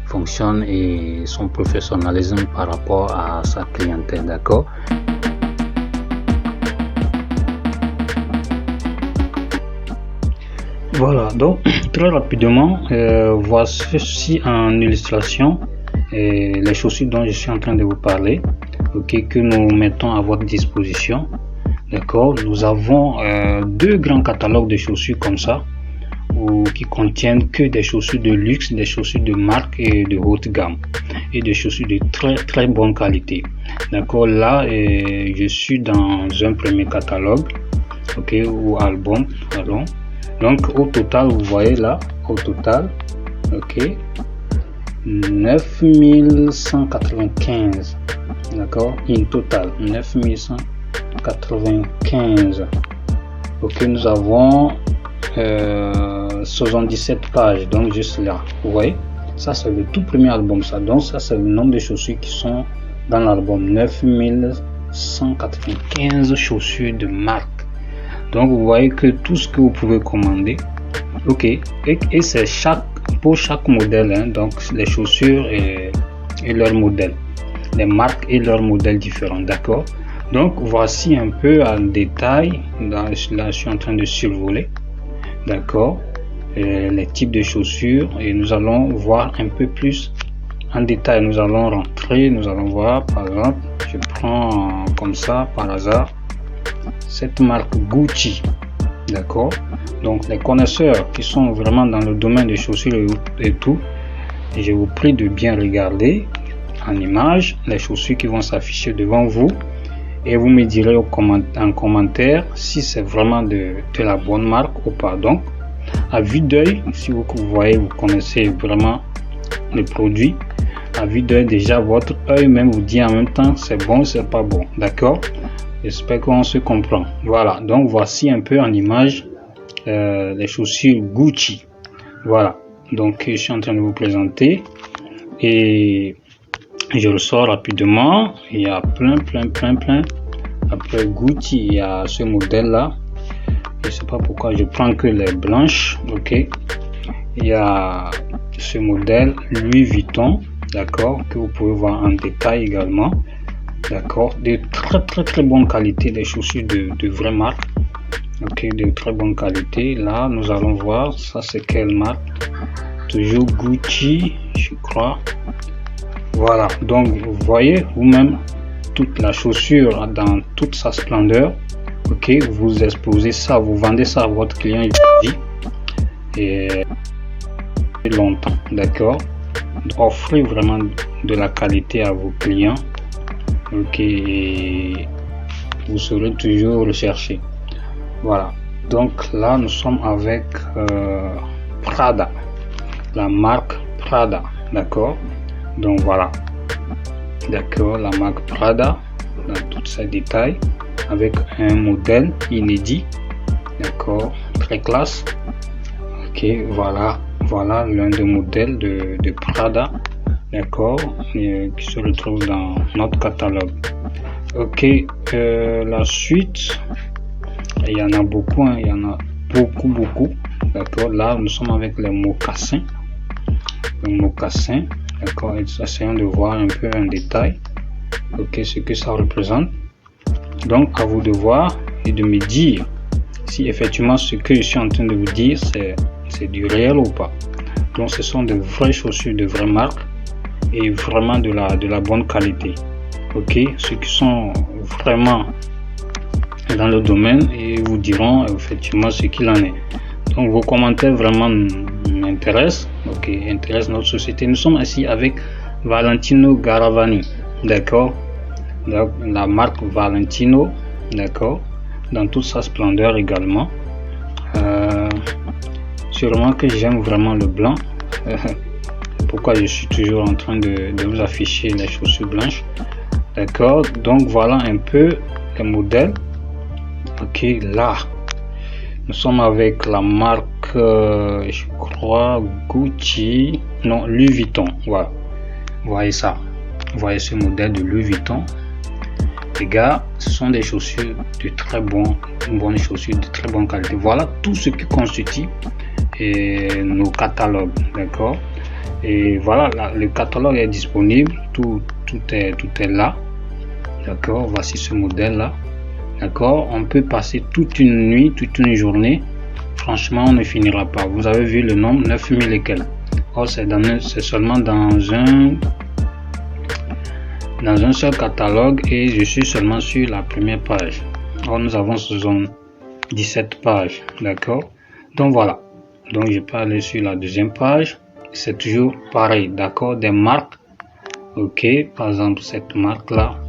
fonctionne et son professionnalisme par rapport à sa clientèle, d'accord. Voilà, donc très rapidement, voici en illustration les chaussures dont je suis en train de vous parler, ok, que nous mettons à votre disposition, d'accord. Nous avons deux grands catalogues de chaussures comme ça, qui contiennent que des chaussures de luxe, des chaussures de marque et de haute gamme, et des chaussures de très bonne qualité, d'accord. Là, je suis dans un premier catalogue, ok, ou album, pardon. Donc au total, vous voyez là, au total, ok, 9195, d'accord, in total 9195. Ok, nous avons 77 pages, donc juste là, vous voyez, ça c'est le tout premier album, ça, donc ça c'est le nombre de chaussures qui sont dans l'album, 9195 chaussures de marque. Donc vous voyez que tout ce que vous pouvez commander, ok, et c'est pour chaque modèle, hein, donc les chaussures et leur modèle, les marques et leurs modèles différents, d'accord. Donc voici un peu en détail, là je suis en train de survoler, d'accord, les types de chaussures, et nous allons voir un peu plus en détail. Nous allons rentrer, nous allons voir, par exemple, je prends comme ça par hasard cette marque Gucci, d'accord. Donc les connaisseurs qui sont vraiment dans le domaine des chaussures et tout, je vous prie de bien regarder en image les chaussures qui vont s'afficher devant vous, et vous me direz en commentaire si c'est vraiment de la bonne marque ou pas. Donc à vue d'œil, si vous voyez, vous connaissez vraiment le produit, à vue d'œil déjà, votre œil même vous dit en même temps c'est bon, c'est pas bon, d'accord. J'espère qu'on se comprend. Voilà, donc voici un peu en image les chaussures Gucci. Voilà, donc je suis en train de vous présenter et je ressors rapidement. Il y a plein. Après Gucci, il y a ce modèle là, je sais pas pourquoi je prends que les blanches, ok. Il y a ce modèle Louis Vuitton, d'accord, que vous pouvez voir en détail également, d'accord, de très bonne qualité, des chaussures de vraie marque, ok, de très bonne qualité. Là nous allons voir, ça c'est quelle marque, toujours Gucci je crois. Voilà, donc vous voyez vous-même toute la chaussure dans toute sa splendeur, ok. Vous exposez ça, vous vendez ça à votre client et longtemps, d'accord. Offrez vraiment de la qualité à vos clients, ok, et vous serez toujours recherché. Voilà, donc là nous sommes avec Prada, la marque Prada, d'accord. Donc voilà, d'accord, la marque Prada dans tous ses détails, avec un modèle inédit, d'accord, très classe, ok. Voilà l'un des modèles de Prada, d'accord, qui se retrouve dans notre catalogue, ok. La suite, il y en a beaucoup, hein, il y en a beaucoup, d'accord. Là nous sommes avec les mocassins, d'accord, essayons de voir un peu en détail, ok, ce que ça représente. Donc à vous de voir et de me dire si effectivement ce que je suis en train de vous dire c'est du réel ou pas. Donc ce sont de vraies chaussures de vraies marques et vraiment de la bonne qualité. Ok, ceux qui sont vraiment dans le domaine et vous diront effectivement ce qu'il en est. Donc vos commentaires vraiment m'intéressent, ok, intéressent notre société. Nous sommes ici avec Valentino Garavani, d'accord, la marque Valentino, d'accord, dans toute sa splendeur également. Sûrement que j'aime vraiment le blanc, pourquoi je suis toujours en train de vous afficher les chaussures blanches, d'accord. Donc voilà un peu les modèles. Ok, là nous sommes avec la marque je crois Gucci, non, Louis Vuitton. Voilà, vous voyez ça, vous voyez ce modèle de Louis Vuitton, les gars. Ce sont des chaussures de très bonnes chaussures de très bonne qualité. Voilà tout ce qui constitue nos catalogues, d'accord. Et voilà, le catalogue est disponible, tout est là, d'accord. Voici ce modèle là, d'accord. On peut passer toute une nuit, toute une journée, franchement on ne finira pas. Vous avez vu le nombre, 9000 et quelques. Or c'est seulement dans un seul catalogue et je suis seulement sur la première page. Or nous avons 17 pages, d'accord. Donc voilà, donc je peux aller sur la deuxième page. C'est toujours pareil, d'accord, des marques. Ok, par exemple cette marque là,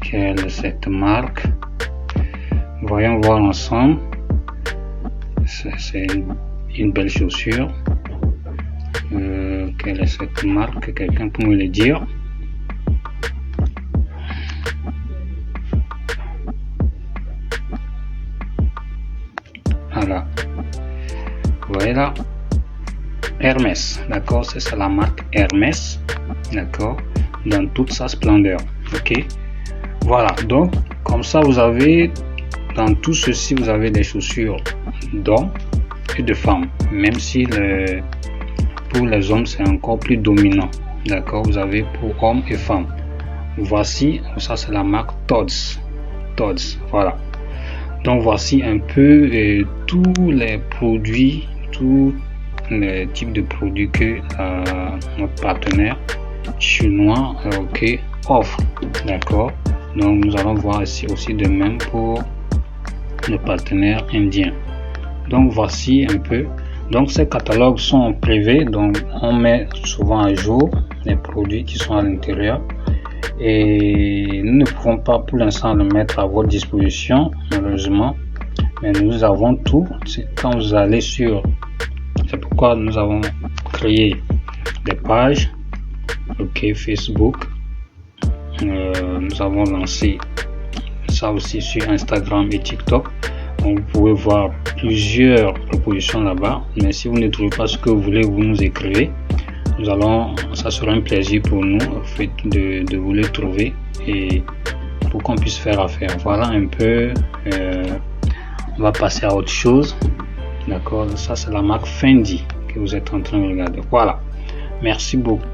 quelle est cette marque? Voyons voir ensemble. C'est une belle chaussure. Quelle est cette marque? Quelqu'un peut me le dire? Voilà, voilà, Hermès, d'accord, c'est la marque Hermès, d'accord, dans toute sa splendeur. Ok, voilà, donc comme ça vous avez dans tout ceci, vous avez des chaussures d'hommes et de femmes, même si pour les hommes c'est encore plus dominant, d'accord. Vous avez pour hommes et femmes. Voici, ça c'est la marque Tod's, voilà. Donc voici un peu tous les produits, tous les types de produits que notre partenaire chinois offre, d'accord. Donc nous allons voir ici aussi de même pour le partenaire indien. Donc voici un peu. Donc ces catalogues sont privés, donc on met souvent à jour les produits qui sont à l'intérieur. Et nous ne pouvons pas pour l'instant le mettre à votre disposition malheureusement, mais nous avons tout. Quand vous allez sur, c'est pourquoi nous avons créé des pages, ok, Facebook. Nous avons lancé ça aussi sur Instagram et TikTok. Donc vous pouvez voir plusieurs propositions là-bas, mais si vous ne trouvez pas ce que vous voulez, vous nous écrivez. Ça sera un plaisir pour nous de vous le trouver et pour qu'on puisse faire affaire. Voilà un peu. On va passer à autre chose, d'accord. Ça c'est la marque Fendi que vous êtes en train de regarder. Voilà, merci beaucoup.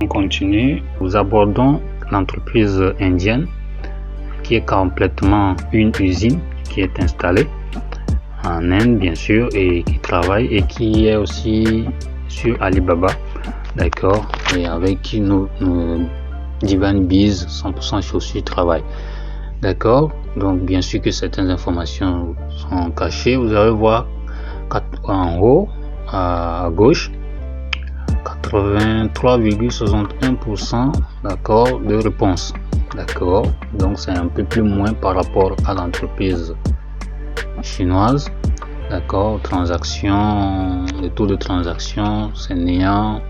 On continue. Nous abordons l'entreprise indienne qui est complètement une usine qui est installée en Inde bien sûr et qui travaille et qui est aussi sur Alibaba, d'accord, et avec qui nos Divan Biz 100% chaussures travaillent, d'accord. Donc bien sûr que certaines informations sont cachées. Vous allez voir en haut à gauche 83,61%, d'accord, de réponse, d'accord. Donc c'est un peu plus moins par rapport à l'entreprise chinoise, d'accord. Transaction, le taux de transaction c'est néant,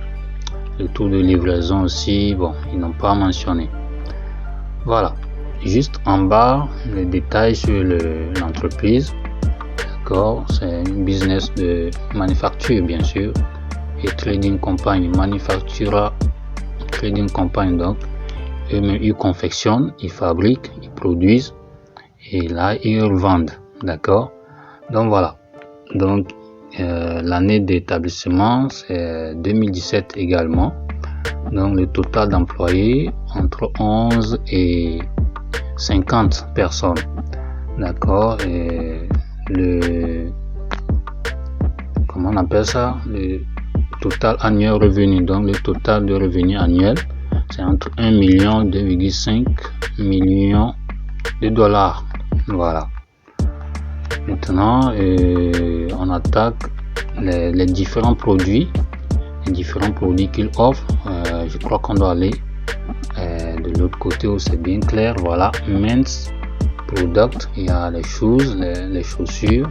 le taux de livraison aussi, bon, ils n'ont pas mentionné. Voilà, juste en bas les détails sur l'entreprise, d'accord. C'est une business de manufacture bien sûr et trading company, manufactura trading company. Donc eux-mêmes ils confectionnent, ils fabriquent, ils produisent et là ils revendent, d'accord. Donc voilà, donc l'année d'établissement c'est 2017 également. Donc le total d'employés entre 11 et 50 personnes. D'accord. Et comment on appelle ça, le total annuel revenu. Donc le total de revenu annuel, c'est entre 1 million 2,5 millions de dollars. Voilà. Maintenant, on attaque les différents produits qu'il offre. Je crois qu'on doit aller de l'autre côté où c'est bien clair. Voilà, men's product, il y a les choses, les chaussures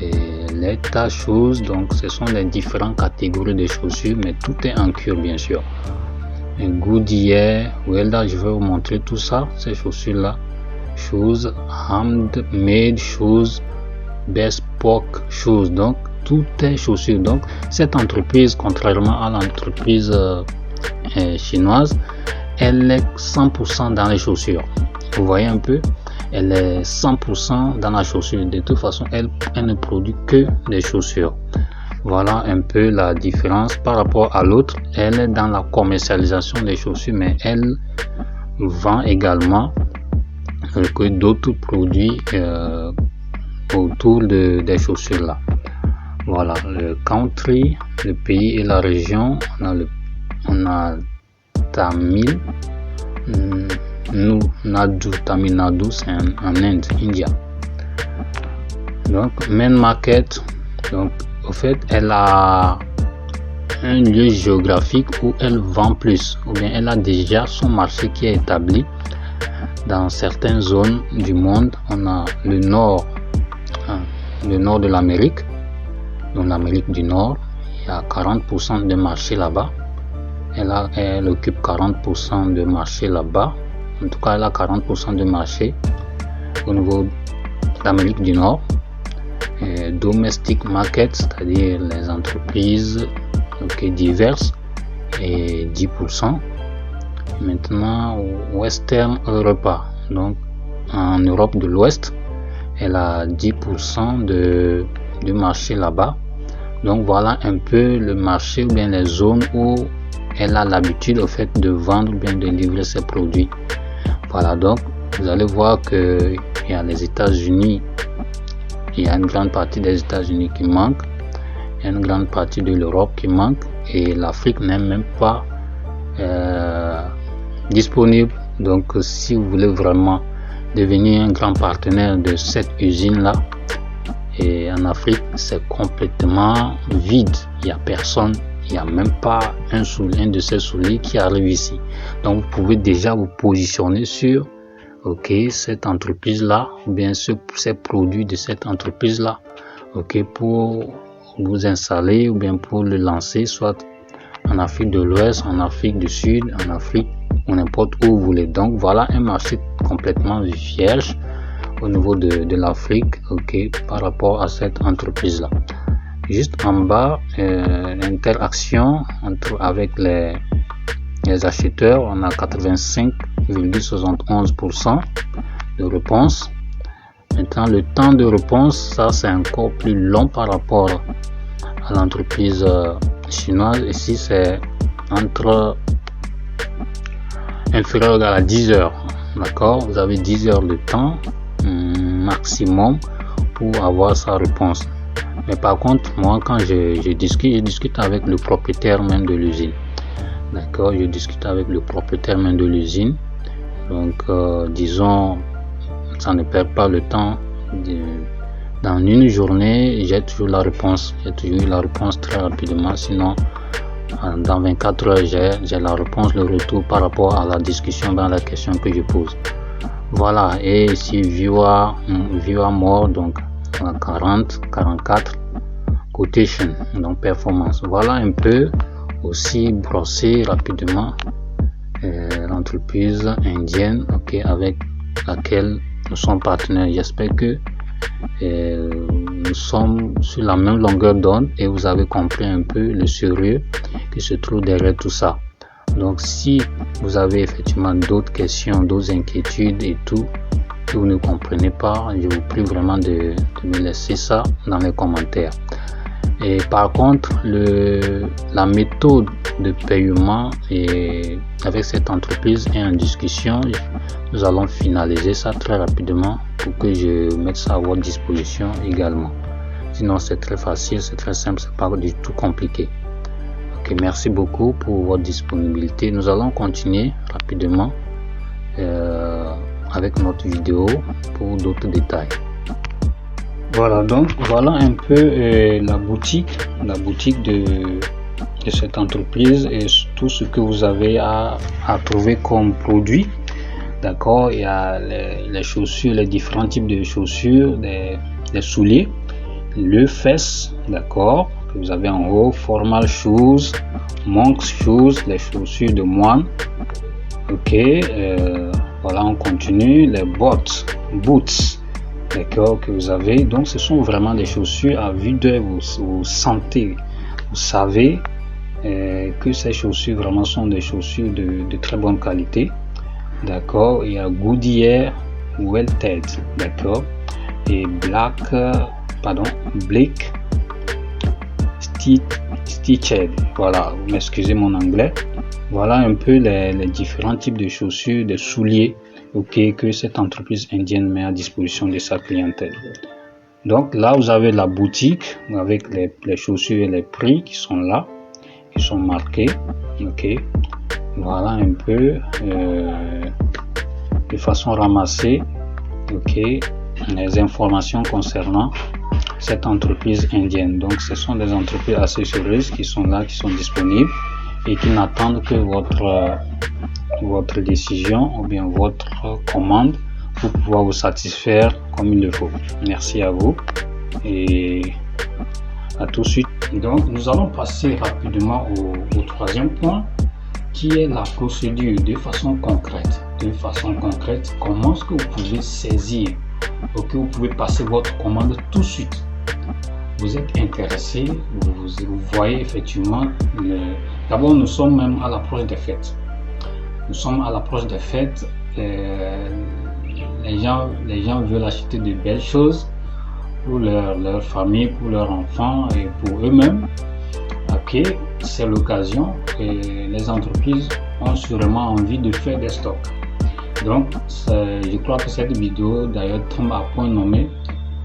et les shoes. Donc ce sont les différentes catégories de chaussures, mais tout est en cuir bien sûr. Et Goodyear, Welda, je vais vous montrer tout ça, ces chaussures là. Shoes, handmade shoes, bespoke shoes, donc tout est chaussures. Donc cette entreprise, contrairement à l'entreprise chinoise, elle est 100% dans les chaussures. Vous voyez un peu, elle est 100% dans la chaussure. De toute façon, elle ne produit que des chaussures. Voilà un peu la différence par rapport à l'autre. Elle est dans la commercialisation des chaussures, mais elle vend également que d'autres produits autour des chaussures là. Voilà, le country, le pays et la région. On a Tamil Nadu, c'est en Inde, India. Donc main market, donc au fait elle a un lieu géographique où elle vend plus, ou bien elle a déjà son marché qui est établi dans certaines zones du monde. On a le nord de l'Amérique, dans l'Amérique du Nord, il y a 40% de marché là-bas. Elle occupe 40% de marché là-bas. En tout cas, elle a 40% de marché au niveau de l'Amérique du Nord. Et domestic market, c'est-à-dire les entreprises diverses, et 10%. Maintenant, Western Europe, donc en Europe de l'Ouest, elle a 10% du marché là-bas. Donc voilà un peu le marché ou bien les zones où elle a l'habitude au fait de vendre ou bien de livrer ses produits. Voilà, donc vous allez voir que il y a les États-Unis, il y a une grande partie des États-Unis qui manque, il y a une grande partie de l'Europe qui manque, et l'Afrique n'est même pas disponible. Donc si vous voulez vraiment devenir un grand partenaire de cette usine là, et en Afrique c'est complètement vide, il n'y a personne, il n'y a même pas un de ces souliers qui arrive ici. Donc vous pouvez déjà vous positionner sur cette entreprise là, ou bien ces produits de cette entreprise là, pour vous installer ou bien pour le lancer, soit en Afrique de l'Ouest, en Afrique du Sud, en Afrique ou n'importe où vous voulez. Donc voilà un marché complètement vierge au niveau de l'Afrique, par rapport à cette entreprise là. Juste en bas, l'interaction avec les acheteurs, on a 85,71% de réponse. Maintenant, le temps de réponse, ça c'est encore plus long par rapport à l'entreprise chinoise. Ici, c'est inférieur à 10 heures. D'accord, vous avez 10 heures de temps maximum pour avoir sa réponse. Mais par contre, moi, quand je discute avec le propriétaire même de l'usine. D'accord, je discute avec le propriétaire même de l'usine. Donc, disons, ça ne perd pas le temps. Dans une journée, j'ai toujours la réponse. J'ai toujours eu la réponse très rapidement. Sinon, dans 24 heures, j'ai la réponse, le retour par rapport à la discussion dans la question que je pose. Voilà, et ici, viewer more, donc 40, 44, quotation, donc performance. Voilà un peu aussi brosser rapidement l'entreprise indienne, avec laquelle nous sommes partenaires. J'espère que nous sommes sur la même longueur d'onde et vous avez compris un peu le sérieux qui se trouve derrière tout ça. Donc si vous avez effectivement d'autres questions, d'autres inquiétudes et tout, que vous ne comprenez pas, je vous prie vraiment de me laisser ça dans les commentaires. Et par contre, la méthode de paiement avec cette entreprise est en discussion. nous allons finaliser ça très rapidement pour que je mette ça à votre disposition également. Sinon c'est très facile, c'est très simple, c'est pas du tout compliqué. Ok, merci beaucoup pour votre disponibilité. Nous allons continuer rapidement avec notre vidéo pour d'autres détails. Voilà, donc voilà un peu la boutique de cette entreprise et tout ce que vous avez à trouver comme produit. D'accord, il y a les chaussures, les différents types de chaussures, des souliers, le fesse, d'accord, que vous avez en haut, formal shoes, monk's shoes, les chaussures de moine. Ok, voilà, on continue, les boots, d'accord, que vous avez. Donc ce sont vraiment des chaussures à vue d'œil, vous sentez, vous savez que ces chaussures vraiment sont des chaussures de très bonne qualité. D'accord, il y a Goodyear Welted, d'accord, et Blake Stitched. Voilà, vous m'excusez mon anglais. Voilà un peu les différents types de chaussures, de souliers, ok, que cette entreprise indienne met à disposition de sa clientèle. Donc là, vous avez la boutique avec les chaussures et les prix qui sont là, qui sont marqués, ok. Voilà un peu de façon ramassée, ok, les informations concernant cette entreprise indienne. Donc ce sont des entreprises assez sérieuses qui sont là, qui sont disponibles et qui n'attendent que votre décision ou bien votre commande pour pouvoir vous satisfaire comme il le faut. Merci à vous et à tout de suite. Donc nous allons passer rapidement au troisième point, qui est la procédure de façon concrète. Comment est-ce que vous pouvez saisir, ok, vous pouvez passer votre commande tout de suite. Vous êtes intéressé, vous voyez effectivement, d'abord nous sommes même à l'approche des fêtes. Les gens veulent acheter de belles choses pour leur famille, pour leurs enfants et pour eux-mêmes. Ok, c'est l'occasion et les entreprises ont sûrement envie de faire des stocks. Donc, je crois que cette vidéo d'ailleurs tombe à point nommé.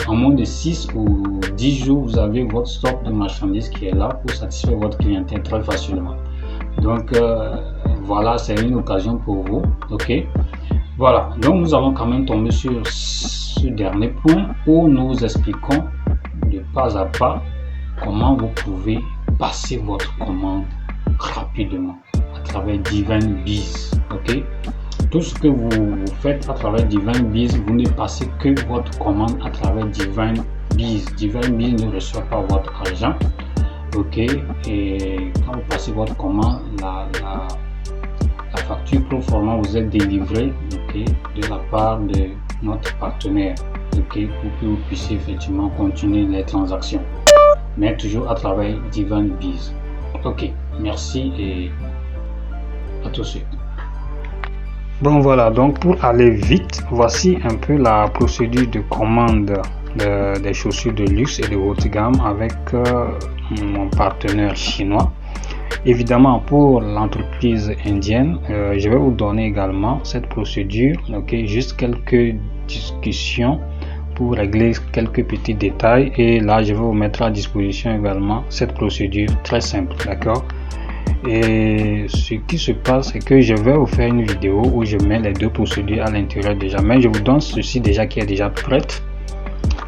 En moins de 6 ou 10 jours, vous avez votre stock de marchandises qui est là pour satisfaire votre clientèle très facilement. Donc, voilà, c'est une occasion pour vous. Ok, voilà. Donc, nous allons quand même tomber sur ce dernier point où nous expliquons de pas à pas comment vous pouvez passer votre commande rapidement à travers DivineBiz. Ok, tout ce que vous faites à travers DivineBiz, vous ne passez que votre commande à travers DivineBiz. DivineBiz ne reçoit pas votre argent. Ok, et quand vous passez votre commande, la facture pro forma vous est délivrée, ok, de la part de notre partenaire, ok, pour que vous puissiez effectivement continuer les transactions, mais toujours à travers DivineBiz. Ok, merci et à tout de suite. Bon voilà, donc pour aller vite, voici un peu la procédure de commande des chaussures de luxe et de haute gamme avec mon partenaire chinois. Évidemment, pour l'entreprise indienne, je vais vous donner également cette procédure, ok, juste quelques discussions pour régler quelques petits détails et là je vais vous mettre à disposition également cette procédure très simple, d'accord. Et ce qui se passe, c'est que je vais vous faire une vidéo où je mets les deux procédures à l'intérieur déjà, mais je vous donne ceci déjà qui est déjà prête,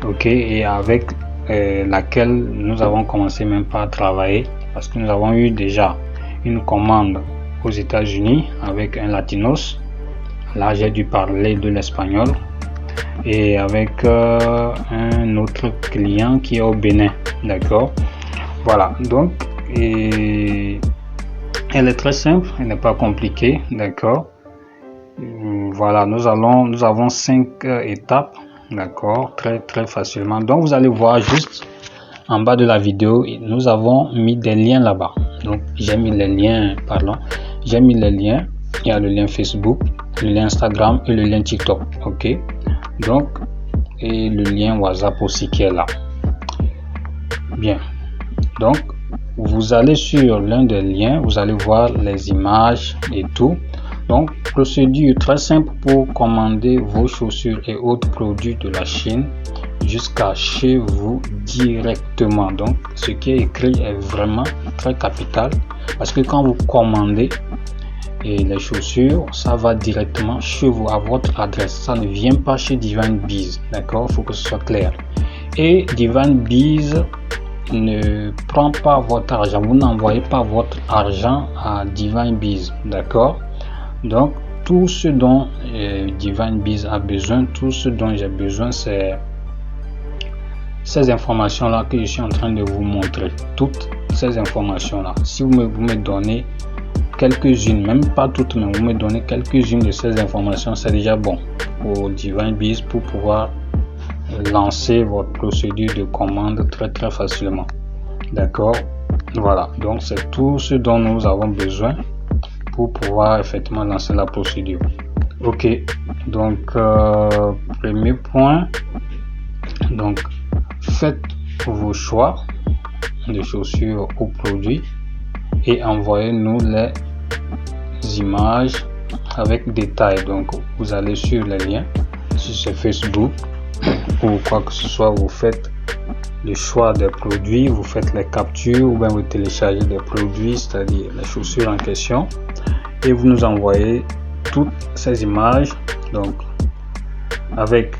ok, et avec laquelle nous avons commencé même pas à travailler parce que nous avons eu déjà une commande aux États-Unis avec un latinos. Là j'ai dû parler de l'espagnol et avec un autre client qui est au Bénin, d'accord. Voilà, donc et elle est très simple, elle n'est pas compliquée, d'accord. Voilà, nous avons 5 étapes, d'accord, très facilement. Donc vous allez voir juste en bas de la vidéo, nous avons mis des liens là-bas. Donc j'ai mis les liens, il y a le lien Facebook, le lien Instagram et le lien TikTok, ok. Donc et le lien WhatsApp aussi qui est là. Bien, donc vous allez sur l'un des liens, vous allez voir les images et tout. Donc, procédure très simple pour commander vos chaussures et autres produits de la Chine jusqu'à chez vous directement. Donc, ce qui est écrit est vraiment très capital parce que quand vous commandez les chaussures, ça va directement chez vous, à votre adresse. Ça ne vient pas chez Divine Biz, d'accord? Il faut que ce soit clair. Et Divine Biz ne prend pas votre argent. Vous n'envoyez pas votre argent à Divine Biz, d'accord? Donc, tout ce dont Divine Biz a besoin, tout ce dont j'ai besoin, c'est ces informations-là que je suis en train de vous montrer. Toutes ces informations-là. Si vous me donnez quelques-unes, même pas toutes, mais vous me donnez quelques-unes de ces informations, c'est déjà bon pour Divine Biz pour pouvoir lancer votre procédure de commande très facilement. D'accord? Voilà. Donc, c'est tout ce dont nous avons besoin pour pouvoir effectivement lancer la procédure. Ok, donc premier point, donc faites vos choix de chaussures ou produits et envoyez-nous les images avec détail. Donc vous allez sur les liens, si c'est Facebook ou quoi que ce soit, vous faites le choix des produits, vous faites les captures ou bien vous téléchargez des produits, c'est-à-dire les chaussures en question, et vous nous envoyez toutes ces images, donc avec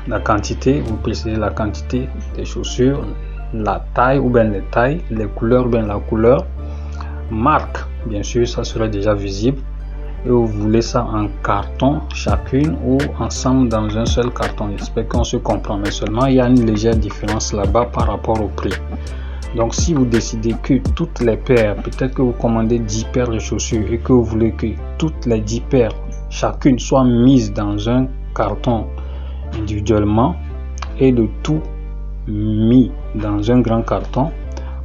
la quantité, vous précisez la quantité des chaussures, la taille ou bien les tailles, les couleurs ou bien la couleur, marque, bien sûr, ça sera déjà visible, et vous voulez ça en carton chacune ou ensemble dans un seul carton. J'espère qu'on se comprend, mais seulement il y a une légère différence là-bas par rapport au prix. Donc si vous décidez que toutes les paires, peut-être que vous commandez 10 paires de chaussures et que vous voulez que toutes les 10 paires chacune soient mises dans un carton individuellement et le tout mis dans un grand carton,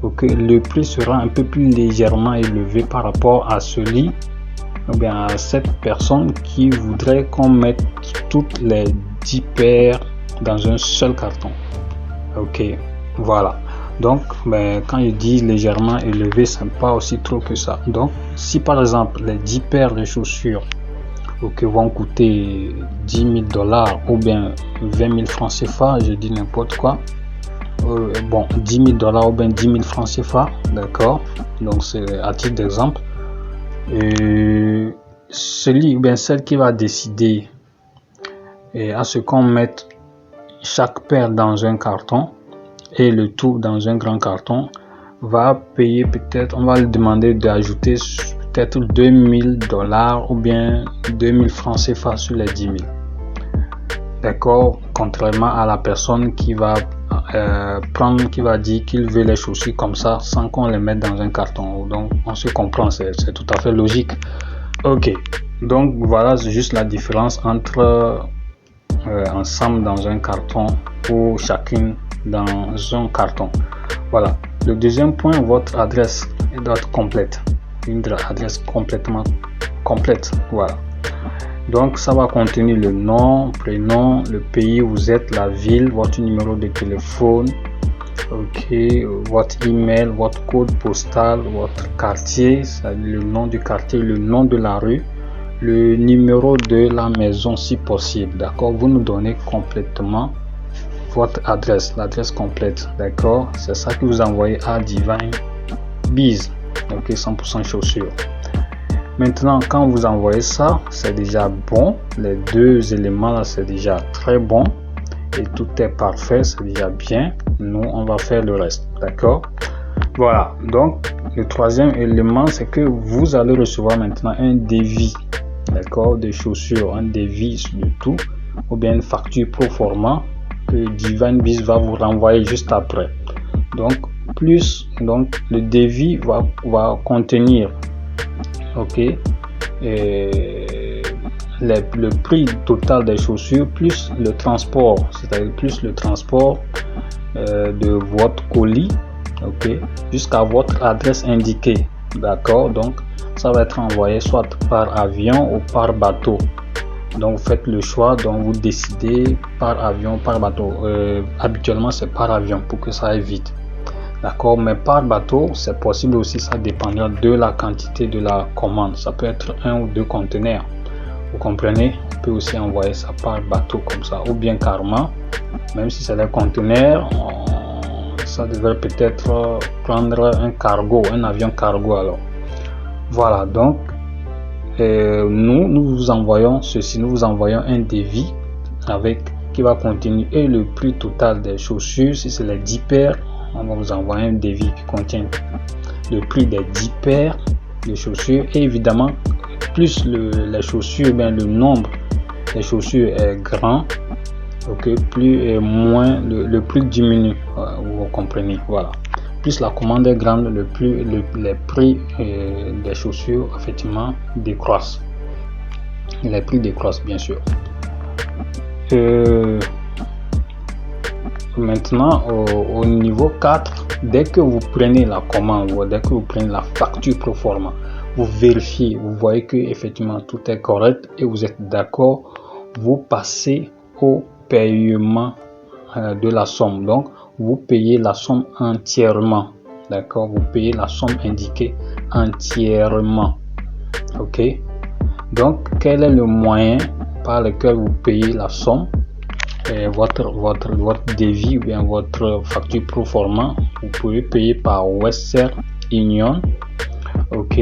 ok, le prix sera un peu plus légèrement élevé par rapport à celui ou bien à cette personne qui voudrait qu'on mette toutes les 10 paires dans un seul carton. Ok, voilà. Donc quand je dis légèrement élevé, c'est pas aussi trop que ça. Donc si par exemple les 10 paires de chaussures vont coûter 10 000 $ ou bien 20 000 francs CFA, je dis n'importe quoi, bon 10 000 $ ou bien 10 000 francs CFA, d'accord, donc c'est à titre d'exemple, celui ou bien celle qui va décider à ce qu'on mette chaque paire dans un carton et le tout dans un grand carton va payer, peut-être on va lui demander d'ajouter peut-être 2000 $ ou bien 2000 francs CFA sur les 10 000, d'accord, contrairement à la personne qui va prendre, qui va dire qu'il veut les chaussures comme ça sans qu'on les mette dans un carton. Donc on se comprend, c'est tout à fait logique. Ok, donc voilà, c'est juste la différence entre ensemble dans un carton ou chacune dans un carton. Voilà. Le deuxième point, votre adresse doit être complète, une adresse complètement complète. Voilà. Donc ça va contenir le nom, prénom, le pays où vous êtes, la ville, votre numéro de téléphone, ok, votre email, votre code postal, votre quartier, c'est-à-dire le nom du quartier, le nom de la rue, le numéro de la maison si possible, d'accord. Vous nous donnez complètement votre adresse, l'adresse complète, d'accord. C'est ça que vous envoyez à Divine Biz, ok, 100% chaussures. Maintenant, quand vous envoyez ça, c'est déjà bon. Les deux éléments là, c'est déjà très bon et tout est parfait, c'est déjà bien. Nous, on va faire le reste, d'accord. Voilà. Donc, le troisième élément, c'est que vous allez recevoir maintenant un devis, d'accord, des chaussures, un devis de tout, ou bien une facture pro forma que Divine Biz va vous renvoyer juste après. Donc, le devis va contenir, ok, le prix total des chaussures plus le transport, c'est-à-dire plus le transport de votre colis, ok, jusqu'à votre adresse indiquée, d'accord. Donc ça va être envoyé soit par avion ou par bateau. Donc vous faites le choix, donc vous décidez par avion, par bateau. Habituellement c'est par avion pour que ça aille vite, D'accord, mais par bateau, c'est possible aussi, ça dépendra de la quantité de la commande. Ça peut être 1 ou 2 conteneurs. Vous comprenez? On peut aussi envoyer ça par bateau comme ça, ou bien carrément, même si c'est des conteneurs, ça devrait peut-être prendre un cargo, un avion cargo alors. Voilà, donc nous vous envoyons ceci, nous vous envoyons un devis avec qui va contenir et le prix total des chaussures. Si c'est les 10 paires, on va vous envoyer un devis qui contient le prix des 10 paires de chaussures, et évidemment plus les chaussures, bien le nombre des chaussures est grand, ok, plus moins le prix diminue, vous comprenez. Voilà, plus la commande est grande, les prix des chaussures effectivement décroissent, les prix décroissent bien sûr. Maintenant au niveau 4, dès que vous prenez la commande, ou dès que vous prenez la facture pro forma, vous vérifiez, vous voyez que effectivement tout est correct et vous êtes d'accord, vous passez au paiement de la somme. Donc vous payez la somme entièrement, d'accord, vous payez la somme indiquée entièrement, ok. Donc quel est le moyen par lequel vous payez la somme? Votre devis ou bien votre facture pro forma, vous pouvez payer par Western Union, ok.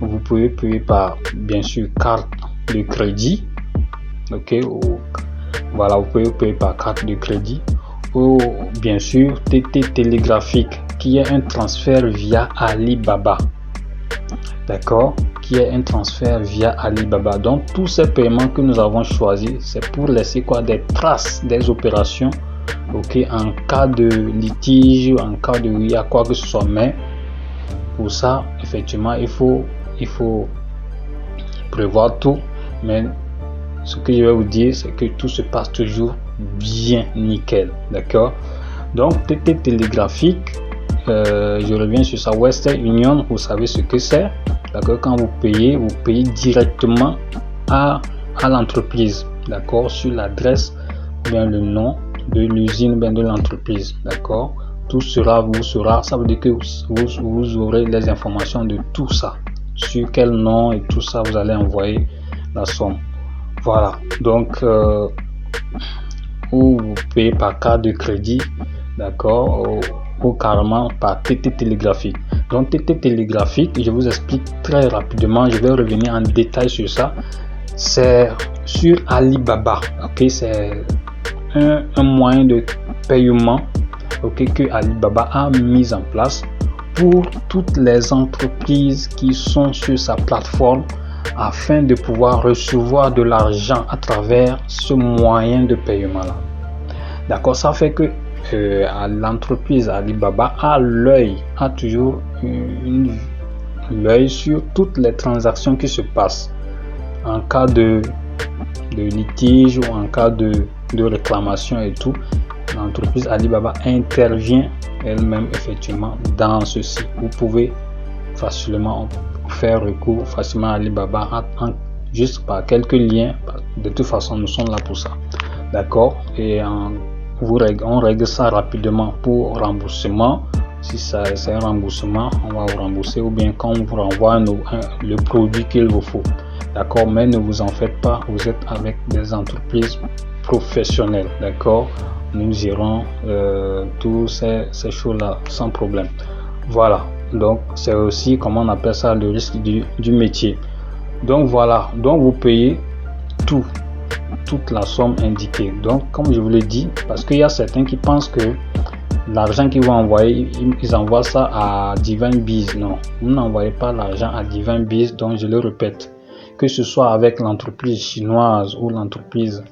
Vous pouvez payer par bien sûr carte de crédit, ok. Voilà, vous pouvez payer par carte de crédit, ou bien sûr TT télégraphique, qui est un transfert via Alibaba, d'accord, qui est un transfert via Alibaba. Donc tous ces paiements que nous avons choisis, c'est pour laisser quoi, des traces des opérations, ok, en cas de litige, en cas de il y a quoi que ce soit. Mais pour ça effectivement il faut prévoir tout. Mais ce que je vais vous dire, c'est que tout se passe toujours bien nickel, d'accord. Donc TT télégraphique, je reviens sur ça. Western Union, vous savez ce que c'est, d'accord. Quand vous payez directement à l'entreprise, d'accord, sur l'adresse ou bien le nom de l'usine ou bien de l'entreprise, d'accord. Tout sera ça veut dire que vous aurez les informations de tout ça, sur quel nom et tout ça, vous allez envoyer la somme. Voilà, donc ou vous payez par carte de crédit, d'accord, ou carrément par TT télégraphique. Donc TT télégraphique, je vous explique très rapidement, je vais revenir en détail sur ça. C'est sur Alibaba, ok, c'est un moyen de paiement, ok, que Alibaba a mis en place pour toutes les entreprises qui sont sur sa plateforme, afin de pouvoir recevoir de l'argent à travers ce moyen de paiement là, d'accord. Ça fait que l'entreprise Alibaba a toujours l'œil sur toutes les transactions qui se passent en cas de litige ou en cas de réclamation et tout. L'entreprise Alibaba intervient elle-même effectivement dans ceci. Vous pouvez facilement faire recours facilement à Alibaba juste par quelques liens. De toute façon, nous sommes là pour ça, d'accord. Et on règle ça rapidement pour remboursement. Si c'est un remboursement, on va vous rembourser, ou bien quand on vous renvoie le produit qu'il vous faut, d'accord. Mais ne vous en faites pas, vous êtes avec des entreprises professionnelles, d'accord. Nous gérons tous ces choses là sans problème. Voilà, donc c'est aussi, comment on appelle ça, le risque du métier. Donc voilà, donc vous payez toute la somme indiquée. Donc comme je vous l'ai dit, parce qu'il y a certains qui pensent que l'argent qu'ils vont envoyer, ils envoient ça à Divine Biz. Non, vous n'envoyez pas l'argent à Divine Biz. Donc je le répète, que ce soit avec l'entreprise chinoise ou l'entreprise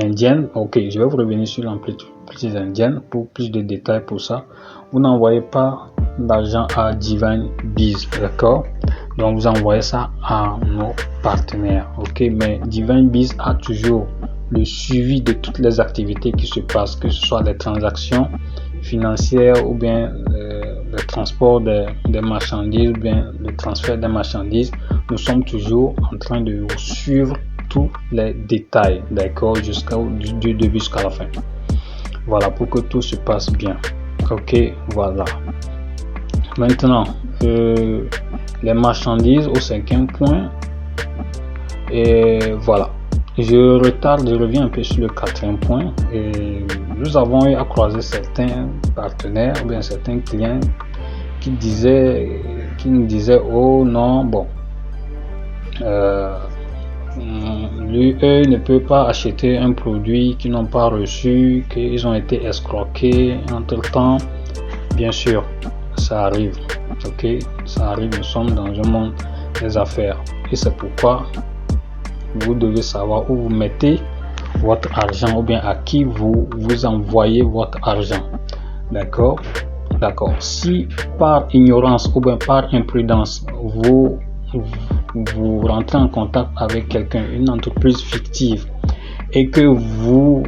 indienne, ok, je vais vous revenir sur l'entreprise indienne pour plus de détails pour ça. Vous n'envoyez pas d'argent à Divine Biz, d'accord. Donc vous envoyez ça à nos partenaires, ok. Mais Divine Biz a toujours le suivi de toutes les activités qui se passent, que ce soit les transactions financières ou bien le transport des marchandises ou bien le transfert des marchandises. Nous sommes toujours en train de vous suivre tous les détails, d'accord, du début jusqu'à la fin. Voilà, pour que tout se passe bien. Ok, voilà. Maintenant, les marchandises au 5e point. Et voilà. Je reviens un peu sur le 4e point. Et nous avons eu à croiser certains partenaires ou bien certains clients qui nous disaient oh non, bon, lui, eux ne peuvent pas acheter un produit qu'ils n'ont pas reçu, qu'ils ont été escroqués entre temps. Bien sûr, ça arrive. Ok, ça arrive. Nous sommes dans un monde des affaires et c'est pourquoi vous devez savoir où vous mettez votre argent ou bien à qui vous envoyez votre argent. D'accord. Si par ignorance ou bien par imprudence vous rentrez en contact avec quelqu'un, une entreprise fictive, et que vous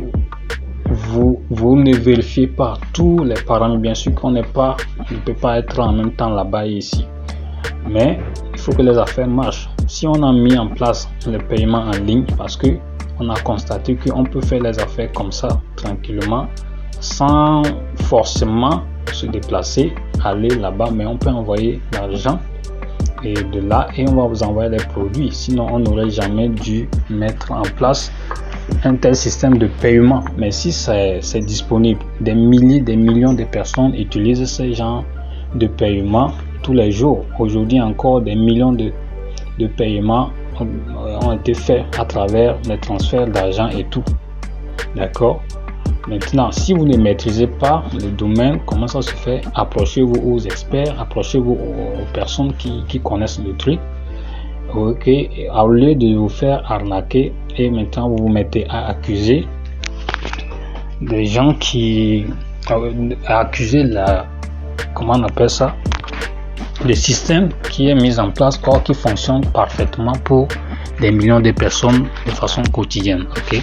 ne vérifiez pas tous les paramètres, bien sûr qu'on ne peut pas être en même temps là-bas et ici, mais il faut que les affaires marchent. Si on a mis en place le paiement en ligne, parce que on a constaté qu'on peut faire les affaires comme ça tranquillement sans forcément se déplacer, aller là-bas, mais on peut envoyer l'argent et de là et on va vous envoyer les produits. Sinon on n'aurait jamais dû mettre en place un tel système de paiement. Mais si c'est disponible, des milliers, des millions de personnes utilisent ce genre de paiement tous les jours. Aujourd'hui encore, des millions de paiements ont été faits à travers les transferts d'argent et tout. D'accord. Maintenant, si vous ne maîtrisez pas le domaine, comment ça se fait, approchez-vous aux experts, approchez-vous aux personnes qui connaissent le truc. Ok, au lieu de vous faire arnaquer et maintenant vous vous mettez à accuser des gens à accuser comment on appelle ça, le système qui est mis en place, or qui fonctionne parfaitement pour des millions de personnes de façon quotidienne. Ok.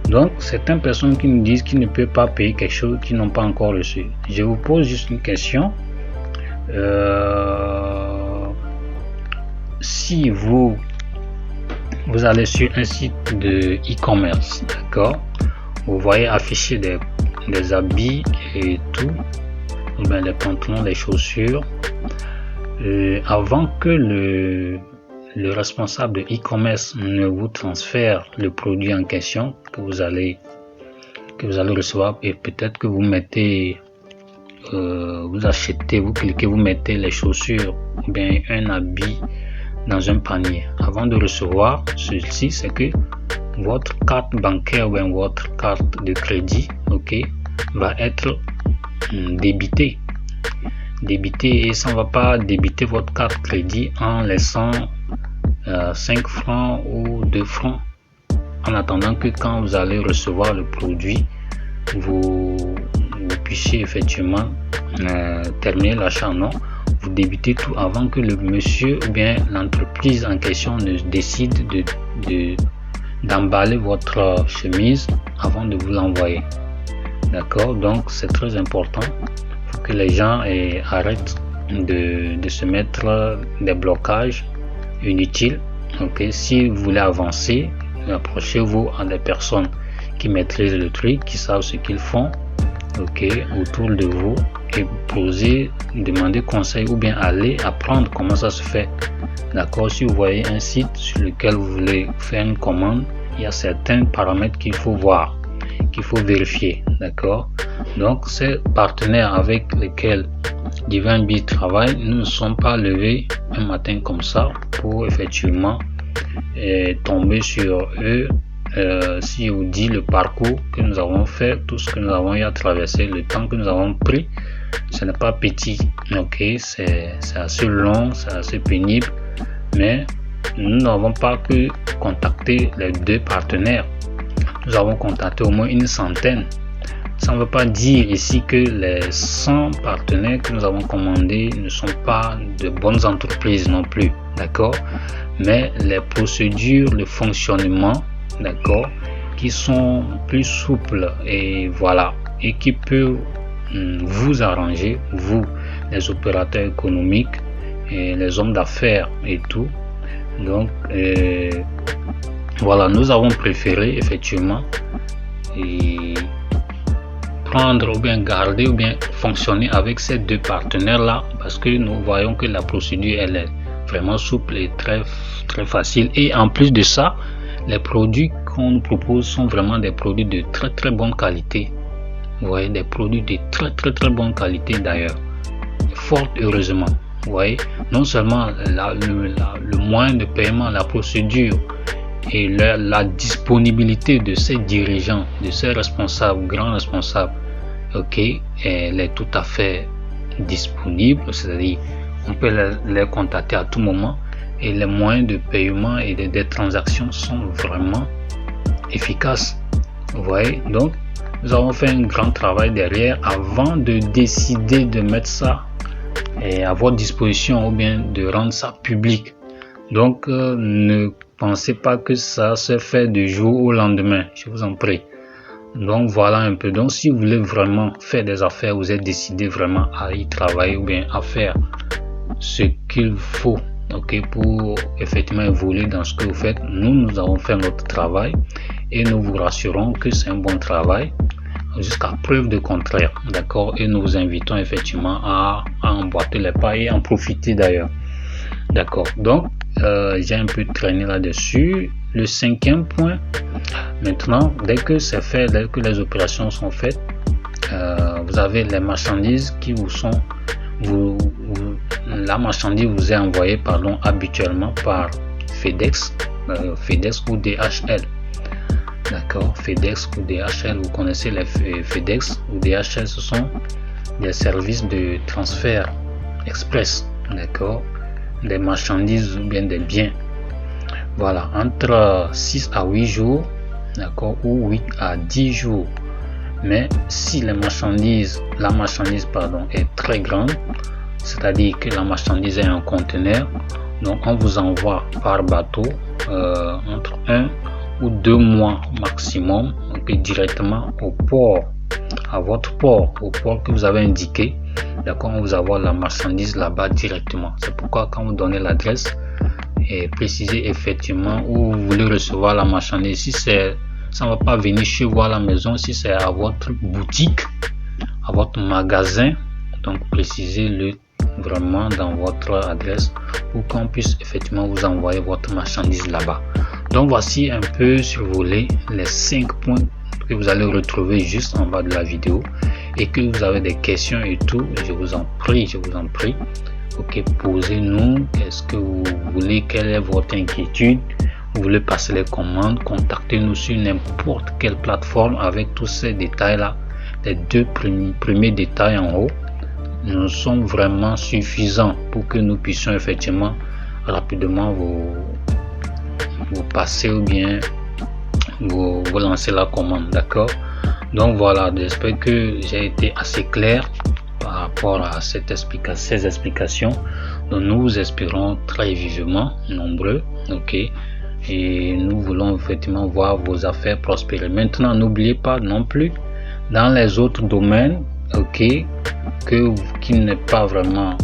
Donc, certaines personnes qui nous disent qu'ils ne peuvent pas payer quelque chose qu'ils n'ont pas encore reçu. Je vous pose juste une question. Si vous allez sur un site de e-commerce, d'accord, vous voyez afficher des habits et tout, ou bien les pantalons, les chaussures, avant que le responsable de e-commerce ne vous transfère le produit en question que vous allez recevoir, et peut-être que vous mettez vous achetez, vous cliquez, vous mettez les chaussures ou bien un habit dans un panier. Avant de recevoir ceci, c'est que votre carte bancaire ou bien votre carte de crédit, ok, va être débitée, et ça ne va pas débiter votre carte crédit en laissant 5 francs ou 2 francs, en attendant que quand vous allez recevoir le produit, vous puissiez effectivement terminer l'achat. Non, vous débitez tout avant que le monsieur ou bien l'entreprise en question ne décide d'emballer votre chemise avant de vous l'envoyer. D'accord, donc c'est très important. Il faut que les gens arrêtent de se mettre des blocages inutiles. Ok, si vous voulez avancer, approchez-vous à des personnes qui maîtrisent le truc, qui savent ce qu'ils font, ok, autour de vous, et posez, demandez conseil ou bien allez apprendre comment ça se fait. D'accord, si vous voyez un site sur lequel vous voulez faire une commande, il y a certains paramètres qu'il faut voir, qu'il faut vérifier. D'accord, donc ces partenaires avec lesquels Divine Bee travaille, nous ne sommes pas levés un matin comme ça pour effectivement tomber sur eux. Si je vous dis le parcours que nous avons fait, tout ce que nous avons eu à traverser, le temps que nous avons pris, ce n'est pas petit. Ok, c'est assez long, c'est assez pénible, mais nous n'avons pas que contacté les 2 partenaires, nous avons contacté au moins une centaine. Ça ne veut pas dire ici que les 100 partenaires que nous avons commandés ne sont pas de bonnes entreprises non plus, d'accord, mais les procédures, le fonctionnement, d'accord, qui sont plus souples et voilà, et qui peuvent vous arranger, vous les opérateurs économiques et les hommes d'affaires et tout. Donc voilà, nous avons préféré effectivement prendre ou bien garder ou bien fonctionner avec ces deux partenaires là, parce que nous voyons que la procédure elle est vraiment souple et très facile, et en plus de ça, les produits qu'on nous propose sont vraiment des produits de très bonne qualité. Vous voyez, des produits de très bonne qualité d'ailleurs, fort heureusement. Vous voyez, non seulement le moyen de paiement, la procédure et la disponibilité de ces dirigeants, de ces responsables, grands responsables, ok, elle est tout à fait disponible, c'est-à-dire on peut les contacter à tout moment, et les moyens de paiement et des transactions sont vraiment efficaces. Vous voyez, donc nous avons fait un grand travail derrière avant de décider de mettre ça à votre disposition ou bien de rendre ça public. Donc ne pensez pas que ça se fait du jour au lendemain, je vous en prie. Donc voilà un peu. Donc si vous voulez vraiment faire des affaires, vous êtes décidé vraiment à y travailler ou bien à faire ce qu'il faut, ok, pour effectivement évoluer dans ce que vous faites, nous avons fait notre travail et nous vous rassurons que c'est un bon travail jusqu'à preuve de contraire, d'accord, et nous vous invitons effectivement à emboîter les pas et en profiter d'ailleurs, d'accord. Donc j'ai un peu traîné là-dessus. Le cinquième point, maintenant, dès que c'est fait, dès que les opérations sont faites, vous avez les marchandises qui vous sont, la marchandise vous est envoyée habituellement par FedEx, FedEx ou DHL. D'accord, FedEx ou DHL, vous connaissez les FedEx ou DHL, ce sont des services de transfert express, d'accord, des marchandises ou bien des biens. Voilà, entre 6 à 8 jours, d'accord, ou 8 à 10 jours. Mais si la marchandise est très grande, c'est-à-dire que la marchandise est en conteneur, donc on vous envoie par bateau entre 1 ou 2 mois maximum, donc directement au port, à votre port, au port que vous avez indiqué, d'accord, on vous envoie la marchandise là-bas directement. C'est pourquoi quand vous donnez l'adresse et précisez effectivement où vous voulez recevoir la marchandise. Si ça ne va pas venir chez vous à la maison, si c'est à votre boutique, à votre magasin, donc précisez-le vraiment dans votre adresse pour qu'on puisse effectivement vous envoyer votre marchandise là-bas. Donc voici un peu survolé les 5 points que vous allez retrouver juste en bas de la vidéo, et que vous avez des questions et tout, je vous en prie, ok, posez-nous, qu'est-ce que vous voulez, quelle est votre inquiétude, vous voulez passer les commandes, contactez-nous sur n'importe quelle plateforme avec tous ces détails là. Les deux premiers détails en haut nous sont vraiment suffisants pour que nous puissions effectivement rapidement vous passer ou bien vous lancer la commande, d'accord. Donc voilà, j'espère que j'ai été assez clair par rapport à ces explications. Donc nous espérons très vivement nombreux, ok, et nous voulons effectivement voir vos affaires prospérer. Maintenant, n'oubliez pas non plus dans les autres domaines, ok, qui n'est pas vraiment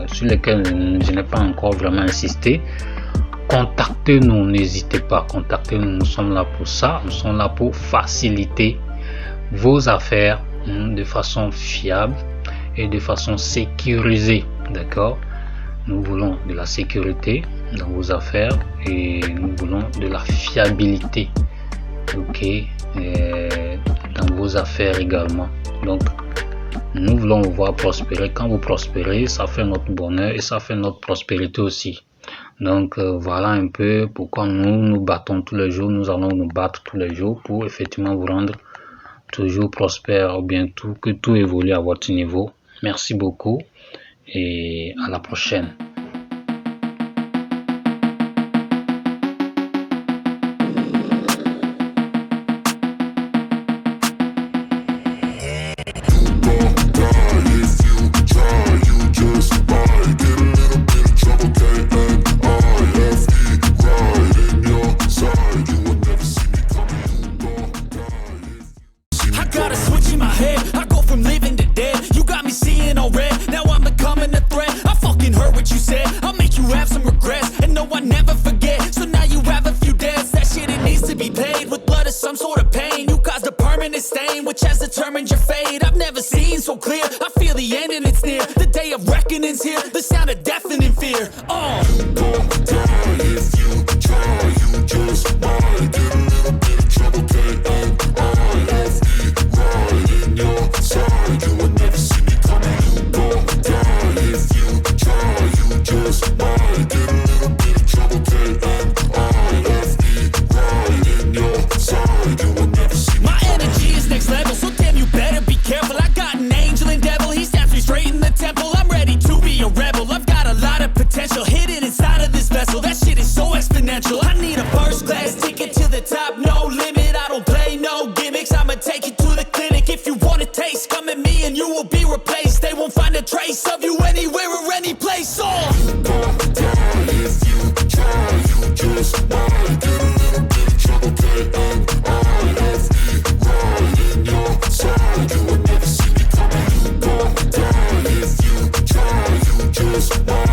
sur lesquels je n'ai pas encore vraiment insisté, contactez-nous, n'hésitez pas, contactez-nous, nous sommes là pour ça, nous sommes là pour faciliter vos affaires de façon fiable et de façon sécurisée, d'accord. Nous voulons de la sécurité dans vos affaires et nous voulons de la fiabilité, ok, dans vos affaires également. Donc nous voulons vous voir prospérer. Quand vous prospérez, ça fait notre bonheur et ça fait notre prospérité aussi. Donc voilà un peu pourquoi nous battons tous les jours, nous allons nous battre tous les jours pour effectivement vous rendre toujours prospère, ou bien que tout évolue à votre niveau. Merci beaucoup et à la prochaine. I go from living to dead. You got me seeing all red. Now I'm becoming a threat. I fucking heard what you said. day of reckoning's here. The sound of deafening fear. You gon' die if you try. You just might get a little bit of trouble. K-N-I-F-E, right in your side. You will never see me coming. You gon' die if you try. You just might get a little bit of trouble. K-N-I-F-E, right in your side. You will never see me My coming. energy is next level, so damn you better be careful. I got an angel and devil, he stabs me straight in the temple. I'm ready to be a rebel, I've got a lot of potential hidden inside of this vessel. That shit is so exponential. I need a first class ticket to the top, no limit. I don't play no gimmicks, I'ma take you to the clinic. If you want a taste, come at me and you will be replaced. They won't find a trace of you anywhere or any place. You gon' die if you try. You just might get a little bit of trouble. K-N-I-F-E, right in your side. You will never see me coming. You gon' die if you try. You just might